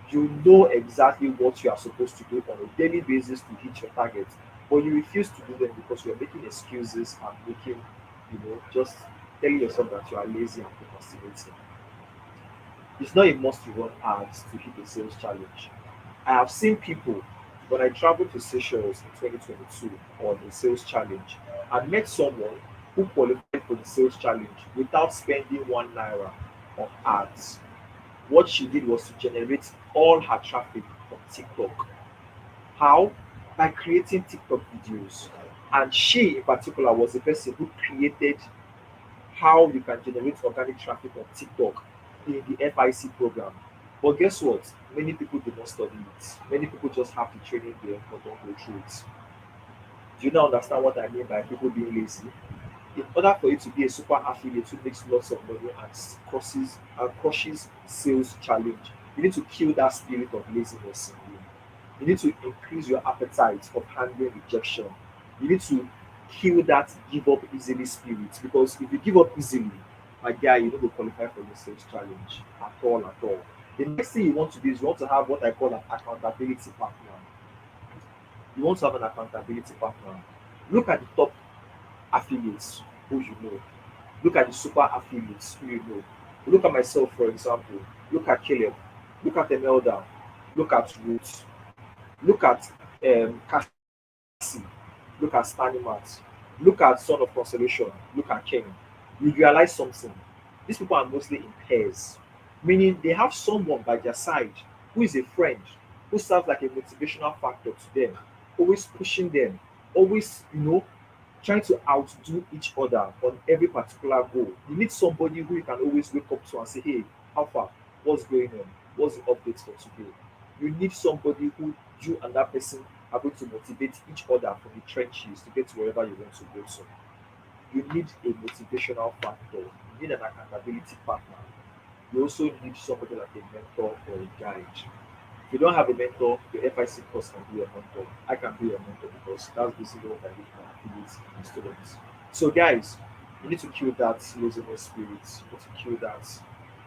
You know exactly what you are supposed to do on a daily basis to hit your target, but you refuse to do them because you are making excuses and making, just telling yourself that you are lazy and procrastinating. It's not a must to run ads to hit a sales challenge. I have seen people when I traveled to Seychelles in 2022 on a sales challenge and met someone who qualified for the sales challenge without spending 1 naira on ads. What she did was to generate all her traffic from TikTok. How? By creating TikTok videos. And she, in particular, was the person who created how you can generate organic traffic on TikTok in the FIC program. But guess what? Many people do not study it. Many people just have the training there but don't go through it. Do you now understand what I mean by people being lazy? In order for you to be a super affiliate who makes lots of money and crushes sales challenge, you need to kill that spirit of laziness in you. You need to increase your appetite of handling rejection. You need to kill that give up easily spirit, because if you give up easily, my guy, you don't go qualify for the sales challenge at all, at all. The next thing you want to do is you want to have what I call an accountability partner. You want to have an accountability partner. Look at the top affiliates who you know. Look at the super affiliates who you know. Look at myself, for example. Look at Caleb. Look at Emelda. Look at Ruth. Look at Cassie. Look at Stanimat. Look at Son of Consolation. Look at King. You realize something. These people are mostly in pairs, meaning they have someone by their side who is a friend, who serves like a motivational factor to them, always pushing them, always, trying to outdo each other on every particular goal. You need somebody who you can always wake up to and say, hey, how far? What's going on? What's the updates for today? You need somebody who you and that person are going to motivate each other from the trenches to get to wherever you want to go to. You need a motivational factor. You need an accountability partner. You also need somebody like a mentor or a guide. If you don't have a mentor, your FIC course can be a mentor. I can be a mentor because that's basically what I do for affiliates and students. So, guys, you need to kill that laziness spirit. You need to kill that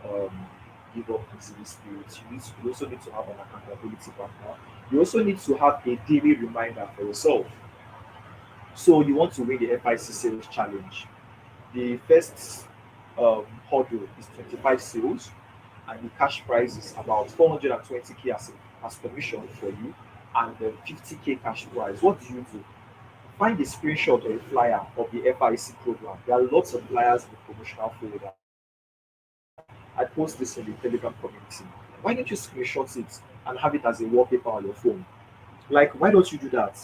um, give up easily spirit. You also need to have an accountability partner. You also need to have a daily reminder for yourself. So, you want to win the FIC sales challenge. The first hurdle is 25 sales, and the cash prize is about 420K as commission for you, and the 50K cash prize. What do? Find a screenshot or a flyer of the FIC program. There are lots of flyers in the promotional folder. I post this in the Telegram community. Why don't you screenshot it and have it as a wallpaper on your phone? Like, why don't you do that?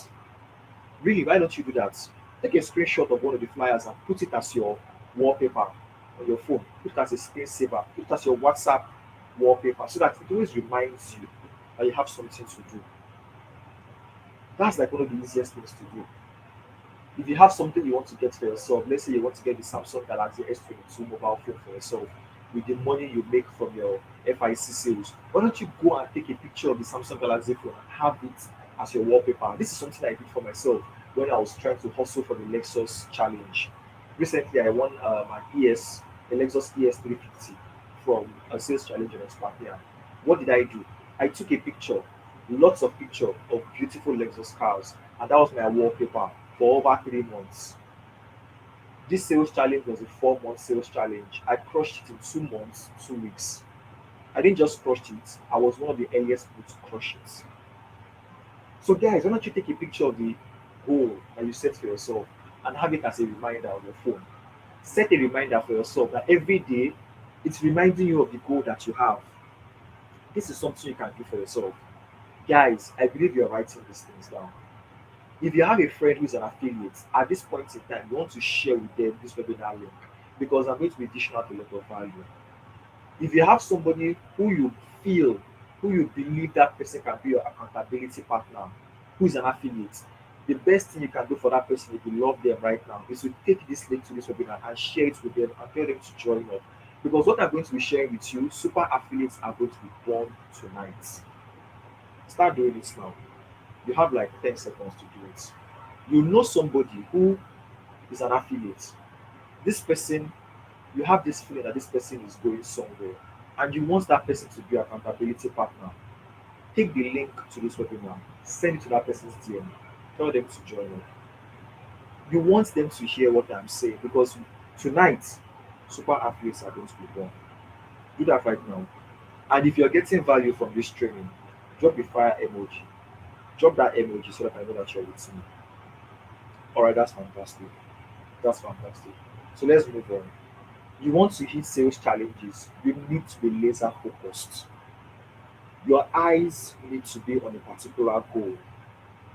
Really, why don't you do that? Take a screenshot of one of the flyers and put it as your wallpaper on your phone. Put it as a screensaver. Put it as your WhatsApp wallpaper so that it always reminds you that you have something to do. That's like one of the easiest things to do. If you have something you want to get for yourself, let's say you want to get the Samsung Galaxy S22 mobile phone for yourself with the money you make from your FIC sales, why don't you go and take a picture of the Samsung Galaxy phone and have it as your wallpaper? This is something I did for myself when I was trying to hustle for the Lexus challenge. Recently, I won a Lexus ES 350 from a sales challenge in España. What did I do? I took a picture, lots of picture of beautiful Lexus cars, and that was my wallpaper for over 3 months. This sales challenge was a 4 month sales challenge. I crushed it in 2 months, 2 weeks. I didn't just crush it, I was one of the earliest people to crush it. So, guys, why don't you take a picture of the goal that you set for yourself and have it as a reminder on your phone? Set a reminder for yourself that every day it's reminding you of the goal that you have. This is something you can do for yourself. Guys, I believe you're writing these things down. If you have a friend who's an affiliate, at this point in time, you want to share with them this webinar link because I'm going to be dishing out a lot of value. If you have somebody who you feel, who you believe that person can be your accountability partner, who is an affiliate, The best thing you can do for that person if you love them right now is to take this link to this webinar and share it with them and tell them to join up. Because what I'm going to be sharing with you, super affiliates are going to be born tonight. Start doing this now. You have like 10 seconds to do it. You know somebody who is an affiliate. This person, you have this feeling that this person is going somewhere and you want that person to be your accountability partner. Take the link to this webinar, send it to that person's DM, tell them to join up. You want them to hear what I'm saying because tonight, super athletes are going to be born. Do that right now. And if you're getting value from this training, drop the fire emoji. Drop that emoji so that I know that you're with me. All right, that's fantastic. That's fantastic. So let's move on. You want to hit sales challenges, you need to be laser focused. Your eyes need to be on a particular goal.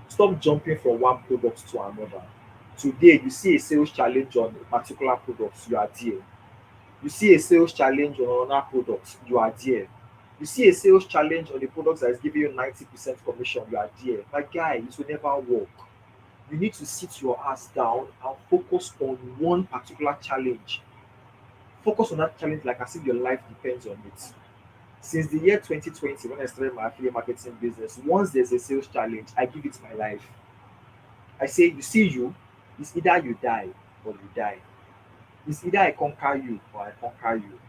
Stop jumping from one product to another. Today, you see a sales challenge on a particular product, you are there. You see a sales challenge on another product, you are there. You see a sales challenge on the product that is giving you 90% commission, you are there. My guy, it will never work. You need to sit your ass down and focus on one particular challenge. Focus on that challenge like as if your life depends on it. Since the year 2020, when I started my affiliate marketing business, once there's a sales challenge, I give it my life. I say, you see you, it's either you die or you die. It's either I conquer you or I conquer you.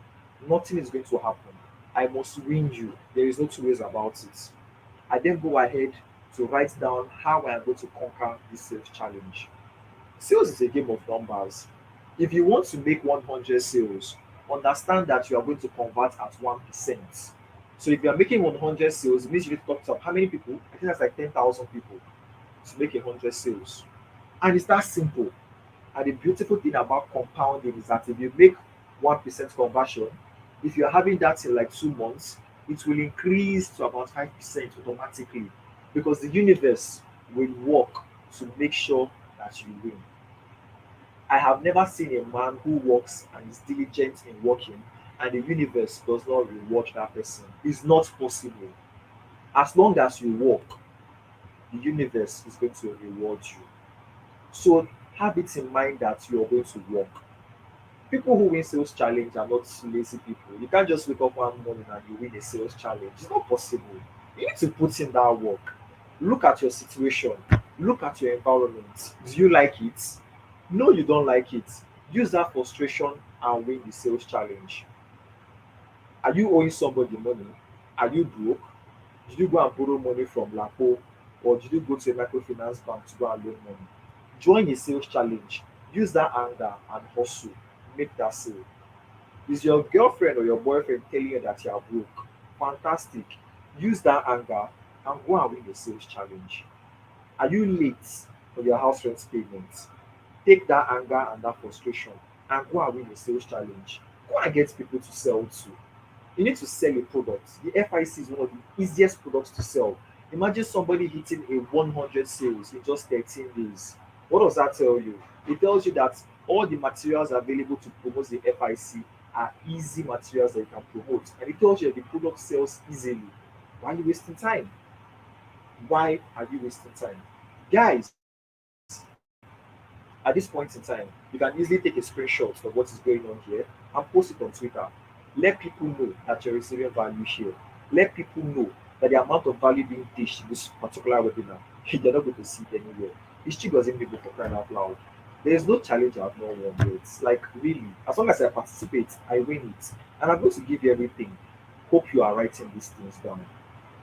Nothing is going to happen. I must win you. There is no two ways about it. I then go ahead to write down how I am going to conquer this sales challenge. Sales is a game of numbers. If you want to make 100 sales, understand that you are going to convert at 1%. So if you are making 100 sales, it means you need to talk to how many people? I think that's like 10,000 people to make 100 sales. And it's that simple. And the beautiful thing about compounding is that if you make 1% conversion, if you're having that in like 2 months, it will increase to about 5% automatically because the universe will work to make sure that you win. I have never seen a man who works and is diligent in working and the universe does not reward that person. It's not possible. As long as you work, the universe is going to reward you. So have it in mind that you are going to work. People who win sales challenge are not lazy people. You can't just wake up one morning and you win a sales challenge. It's not possible. You need to put in that work. Look at your situation. Look at your environment. Do you like it? No, you don't like it. Use that frustration and win the sales challenge. Are you owing somebody money? Are you broke? Did you go and borrow money from Lapo or did you go to a microfinance bank to go and loan money? Join a sales challenge. Use that anger and hustle. Make that sale. Is your girlfriend or your boyfriend telling you that you are broke? Fantastic. Use that anger and go and win the sales challenge. Are you late for your house rent payment? Take that anger and that frustration and go and win the sales challenge. Go and get people to sell to. You need to sell a product. The FIC is one of the easiest products to sell. Imagine somebody hitting a 100 sales in just 13 days. What does that tell you? It tells you that all the materials available to promote the FIC are easy materials that you can promote. And it tells you that the product sells easily. Why are you wasting time? Why are you wasting time? Guys, at this point in time, you can easily take a screenshot of what is going on here and post it on Twitter. Let people know that you're receiving value here. Let people know that the amount of value being dished in this particular webinar, you're not going to see it anywhere. History doesn't people for crying out loud. There is no challenge I've not won yet. Like really, as long as I participate, I win it. And I'm going to give you everything. Hope you are writing these things down.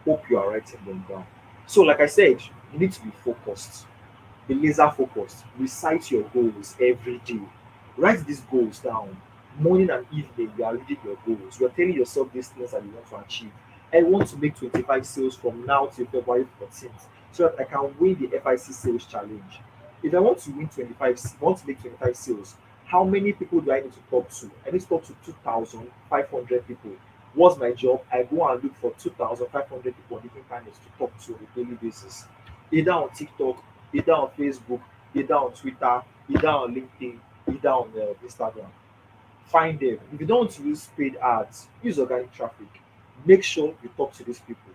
Hope you are writing them down. So, like I said, you need to be focused. Be laser focused. Recite your goals every day. Write these goals down. Morning and evening, you are reading your goals. You are telling yourself these things that you want to achieve. I want to make 25 sales from now till February 14th so that I can win the FIC sales challenge. If I want to win 25, want to make 25 sales, how many people do I need to talk to? I need to talk to 2,500 people. What's my job? I go and look for 2,500 people on the internet to talk to on a daily basis, either on TikTok, either on Facebook, either on Twitter, either on LinkedIn, either on Instagram. Find them. If you don't want to use paid ads, use organic traffic. Make sure you talk to these people.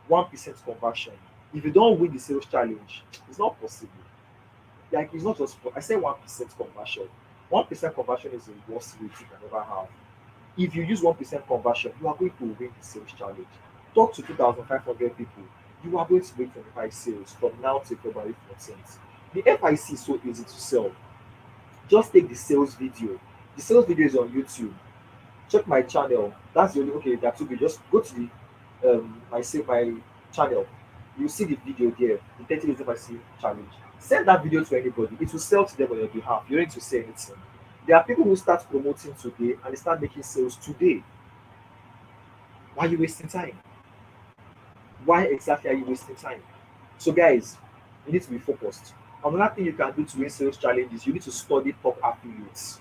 1% conversion. If you don't win the sales challenge, it's not possible. Like it's not just I say 1% conversion. 1% conversion is the worst rate you can ever have. If you use 1% conversion, you are going to win the sales challenge. Talk to 2,500 people. You are going to make 25 sales from now till February 14th. The FIC is so easy to sell. Just take the sales video. The sales video is on YouTube. Check my channel. That's the only okay. There are two videos. Just go to the my channel. You see the video there, the 30 days FIC challenge. Send that video to anybody. It will sell to them on your behalf. You don't need to say anything. There are people who start promoting today and they start making sales today. Why are you wasting time? Why exactly are you wasting time? So, guys, you need to be focused. Another thing you can do to win sales challenges, you need to study top affiliates.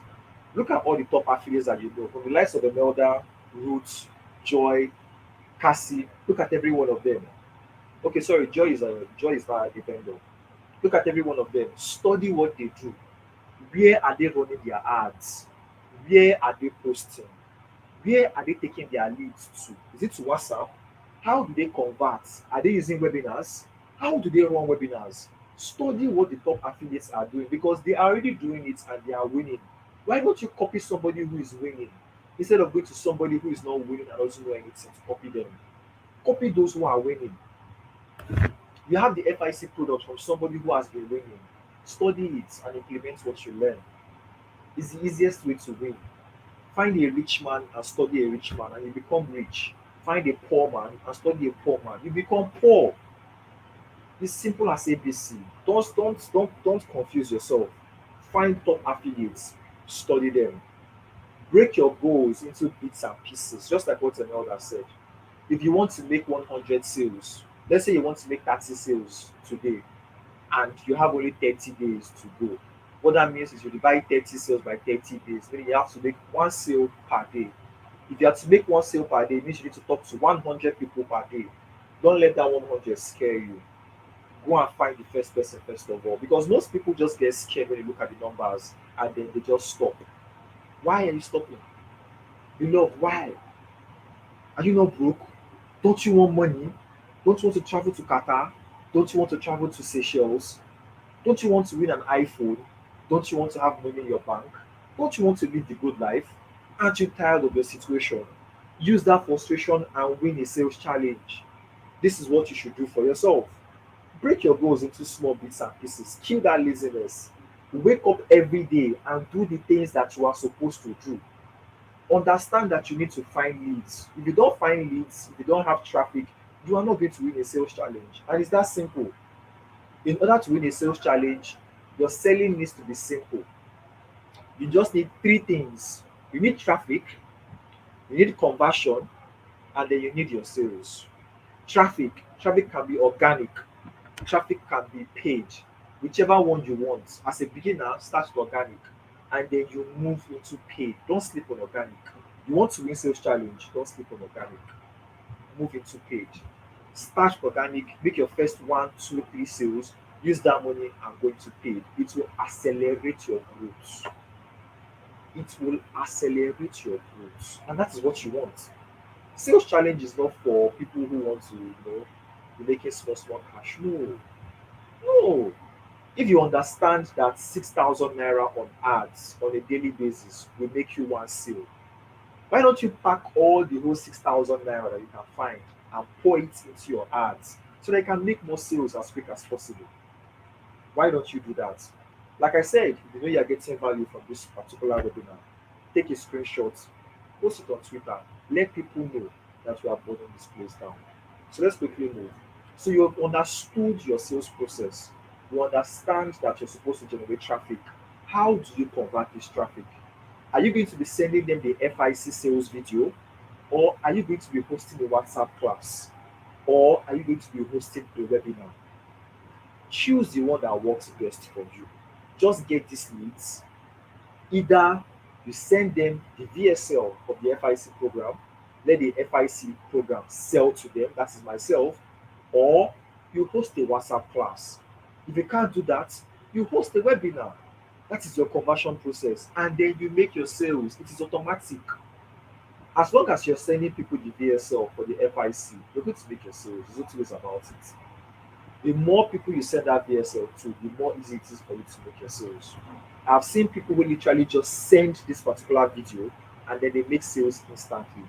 Look at all the top affiliates that you know, from the likes of Emelda, Roots, Joy, Cassie. Look at every one of them. Okay, sorry, Joy is not a vendor. Look at every one of them. Study what they do. Where are they running their ads? Where are they posting? Where are they taking their leads to? Is it to WhatsApp? How do they convert? Are they using webinars? How do they run webinars? Study what the top affiliates are doing because they are already doing it and they are winning. Why don't you copy somebody who is winning instead of going to somebody who is not winning and doesn't know anything to copy them? Copy those who are winning. You have the FIC product from somebody who has been winning. Study it and implement what you learn. It's the easiest way to win. Find a rich man and study a rich man and you become rich. Find a poor man and study a poor man. You become poor. It's simple as ABC. Don't confuse yourself. Find top affiliates, study them. Break your goals into bits and pieces, just like what Emelda said. If you want to make 100 sales, let's say you want to make 30 sales today, and you have only 30 days to go. What that means is you divide 30 sales by 30 days, meaning you have to make one sale per day. If you have to make one sale per day, it means you need to talk to 100 people per day. Don't let that 100 scare you. Go and find the first person first of all, because most people just get scared when they look at the numbers and then they just stop. Why are you stopping? Beloved, why? Are you not broke? Don't you want money? Don't you want to travel to Qatar? Don't you want to travel to Seychelles? Don't you want to win an iPhone? Don't you want to have money in your bank? Don't you want to live the good life? Aren't you tired of your situation? Use that frustration and win a sales challenge. This is what you should do for yourself. Break your goals into small bits and pieces. Kill that laziness. Wake up every day and do the things that you are supposed to do. Understand that you need to find leads. If you don't find leads, if you don't have traffic, you are not going to win a sales challenge. And it's that simple. In order to win a sales challenge, your selling needs to be simple. You just need three things. You need traffic, you need conversion, and then you need your sales. Traffic can be organic, traffic can be paid, whichever one you want. As a beginner, start with organic and then you move into paid. Don't sleep on organic. You want to win sales challenge, don't sleep on organic. Move into paid. Start organic, make your first one, two, three sales, use that money and go into paid. It will accelerate your growth. It will accelerate your growth. And that is what you want. Sales challenge is not for people who want to, be making small cash. No, no. If you understand that 6,000 naira on ads on a daily basis will make you one sale, why don't you pack all the whole 6,000 naira that you can find and pour it into your ads so that you can make more sales as quick as possible? Why don't you do that? Like I said, if you know you're getting value from this particular webinar, take a screenshot, post it on Twitter, let people know that you are burning this place down. So let's quickly move. So you have understood your sales process. You understand that you're supposed to generate traffic. How do you convert this traffic? Are you going to be sending them the FIC sales video? Or are you going to be hosting a WhatsApp class? Or are you going to be hosting a webinar? Choose the one that works best for you. Just get these leads. Either you send them the VSL of the FIC program, let the FIC program sell to them, that is myself, or you host a WhatsApp class. If you can't do that, you host a webinar. That is your conversion process, and then you make your sales. It is automatic. As long as you're sending people the VSL for the FIC, you're going to make your sales. There's no two ways about it. The more people you send that VSL to, the more easy it is for you to make your sales. I've seen people who literally just send this particular video and then they make sales instantly.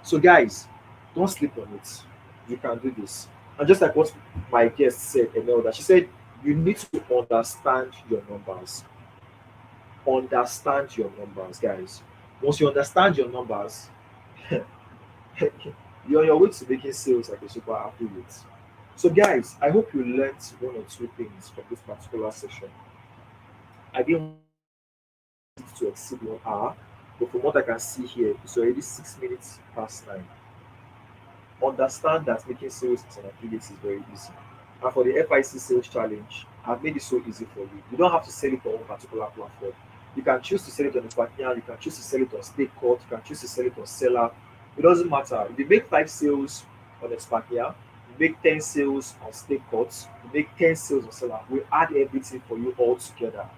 So guys, don't sleep on it. You can do this. And just like what my guest said, Emelda, she said you need to understand your numbers. Understand your numbers, guys. Once you understand your numbers, you're on your way to making sales like a super affiliate. So guys, I hope you learned one or two things from this particular session. I didn't want it to exceed 1 hour, but from what I can see here, it's already 6 minutes past 9. Understand that making sales as an affiliate is very easy. And for the FIC sales challenge, I've made it so easy for you. You don't have to sell it on one particular platform. You can choose to sell it on the partner, you can choose to sell it on Stakecourt, you can choose to sell it on Seller. It doesn't matter. If you make 5 sales on Expatia, you make 10 sales on Stakecourt, you make 10 sales on Seller, we add everything for you all together.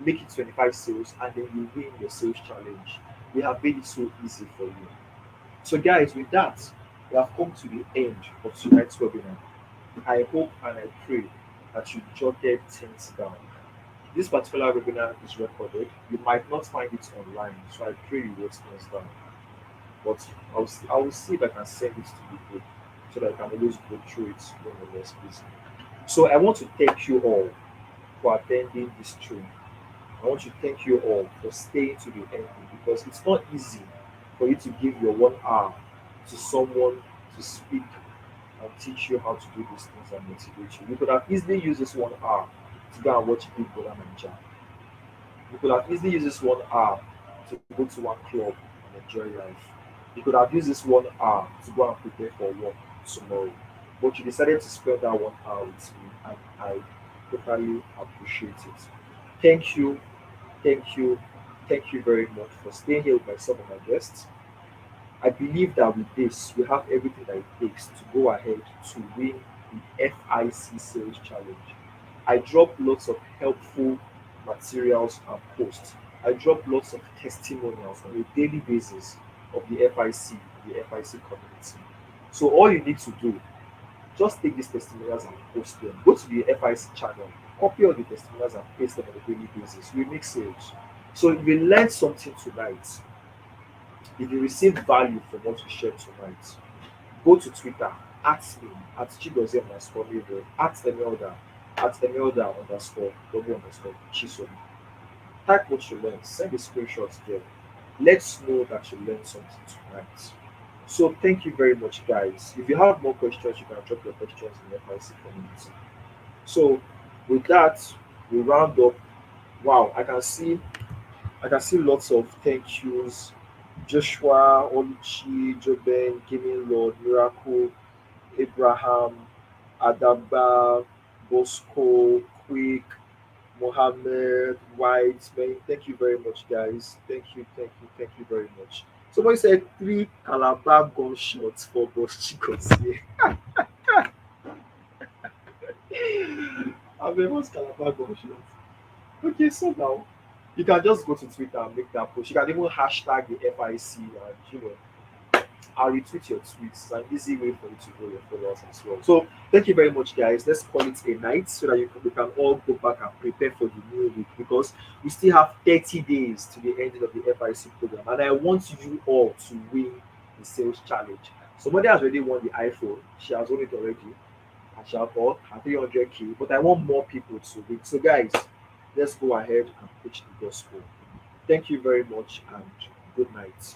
Make it 25 sales and then you win your sales challenge. We have made it so easy for you. So, guys, with that, we have come to the end of tonight's webinar. I hope and I pray that you jotted things down. This particular webinar is recorded. You might not find it online, so I pray you wrote things down. But I will see if I can send it to the group so that I can always go through it when you're less busy. So I want to thank you all for attending this training. I want to thank you all for staying to the end because it's not easy for you to give your 1 hour to someone to speak and teach you how to do these things and motivate you. You could have easily used this 1 hour to go and watch Big Brother Ninja. You could have easily used this 1 hour to go to one club and enjoy life. You could have used this 1 hour to go and prepare for work tomorrow. But you decided to spend that 1 hour with me, and I totally appreciate it. Thank you, thank you, thank you very much for staying here with myself and my guests. I believe that with this, we have everything that it takes to go ahead to win the FIC Sales Challenge. I drop lots of helpful materials and posts. I drop lots of testimonials on a daily basis of the FIC community. So all you need to do, just take these testimonials and post them. Go to the FIC channel, copy all the testimonials and paste them on a daily basis. We make sales. So if you learned something tonight, if you receive value from what we shared tonight, go to Twitter, at me, at Chigozie underscore Mabel, at Emelda, at Emelda underscore double underscore Chisom. Type what you learned, send a screenshot there. Let's know that you learned something tonight. So thank you very much, guys. If you have more questions, you can drop your questions in the FIC community. So with that, we round up. Wow, I can see lots of thank yous. Joshua, Oluchi, Joben, Gaming Lord, Miracle, Abraham, Adaba, Bosco, Quick, Mohammed, White. Man, thank you very much, guys. Thank you very much. Somebody said 3 Calabar gunshots for Boss Chicos. I mean, what's Calabar gunshots? Okay, so now you can just go to Twitter and make that post. You can even hashtag the FIC and I'll retweet your tweets. It's an easy way for you to grow your followers as well. So thank you very much, guys. Let's call it a night so that we can all go back and prepare for the new week because we still have 30 days to the end of the FIC program, and I want you all to win the sales challenge. Somebody has already won the iPhone. She has won it already, and she has bought her 300K. But I want more people to win. So, guys, let's go ahead and preach the gospel. Thank you very much, and good night.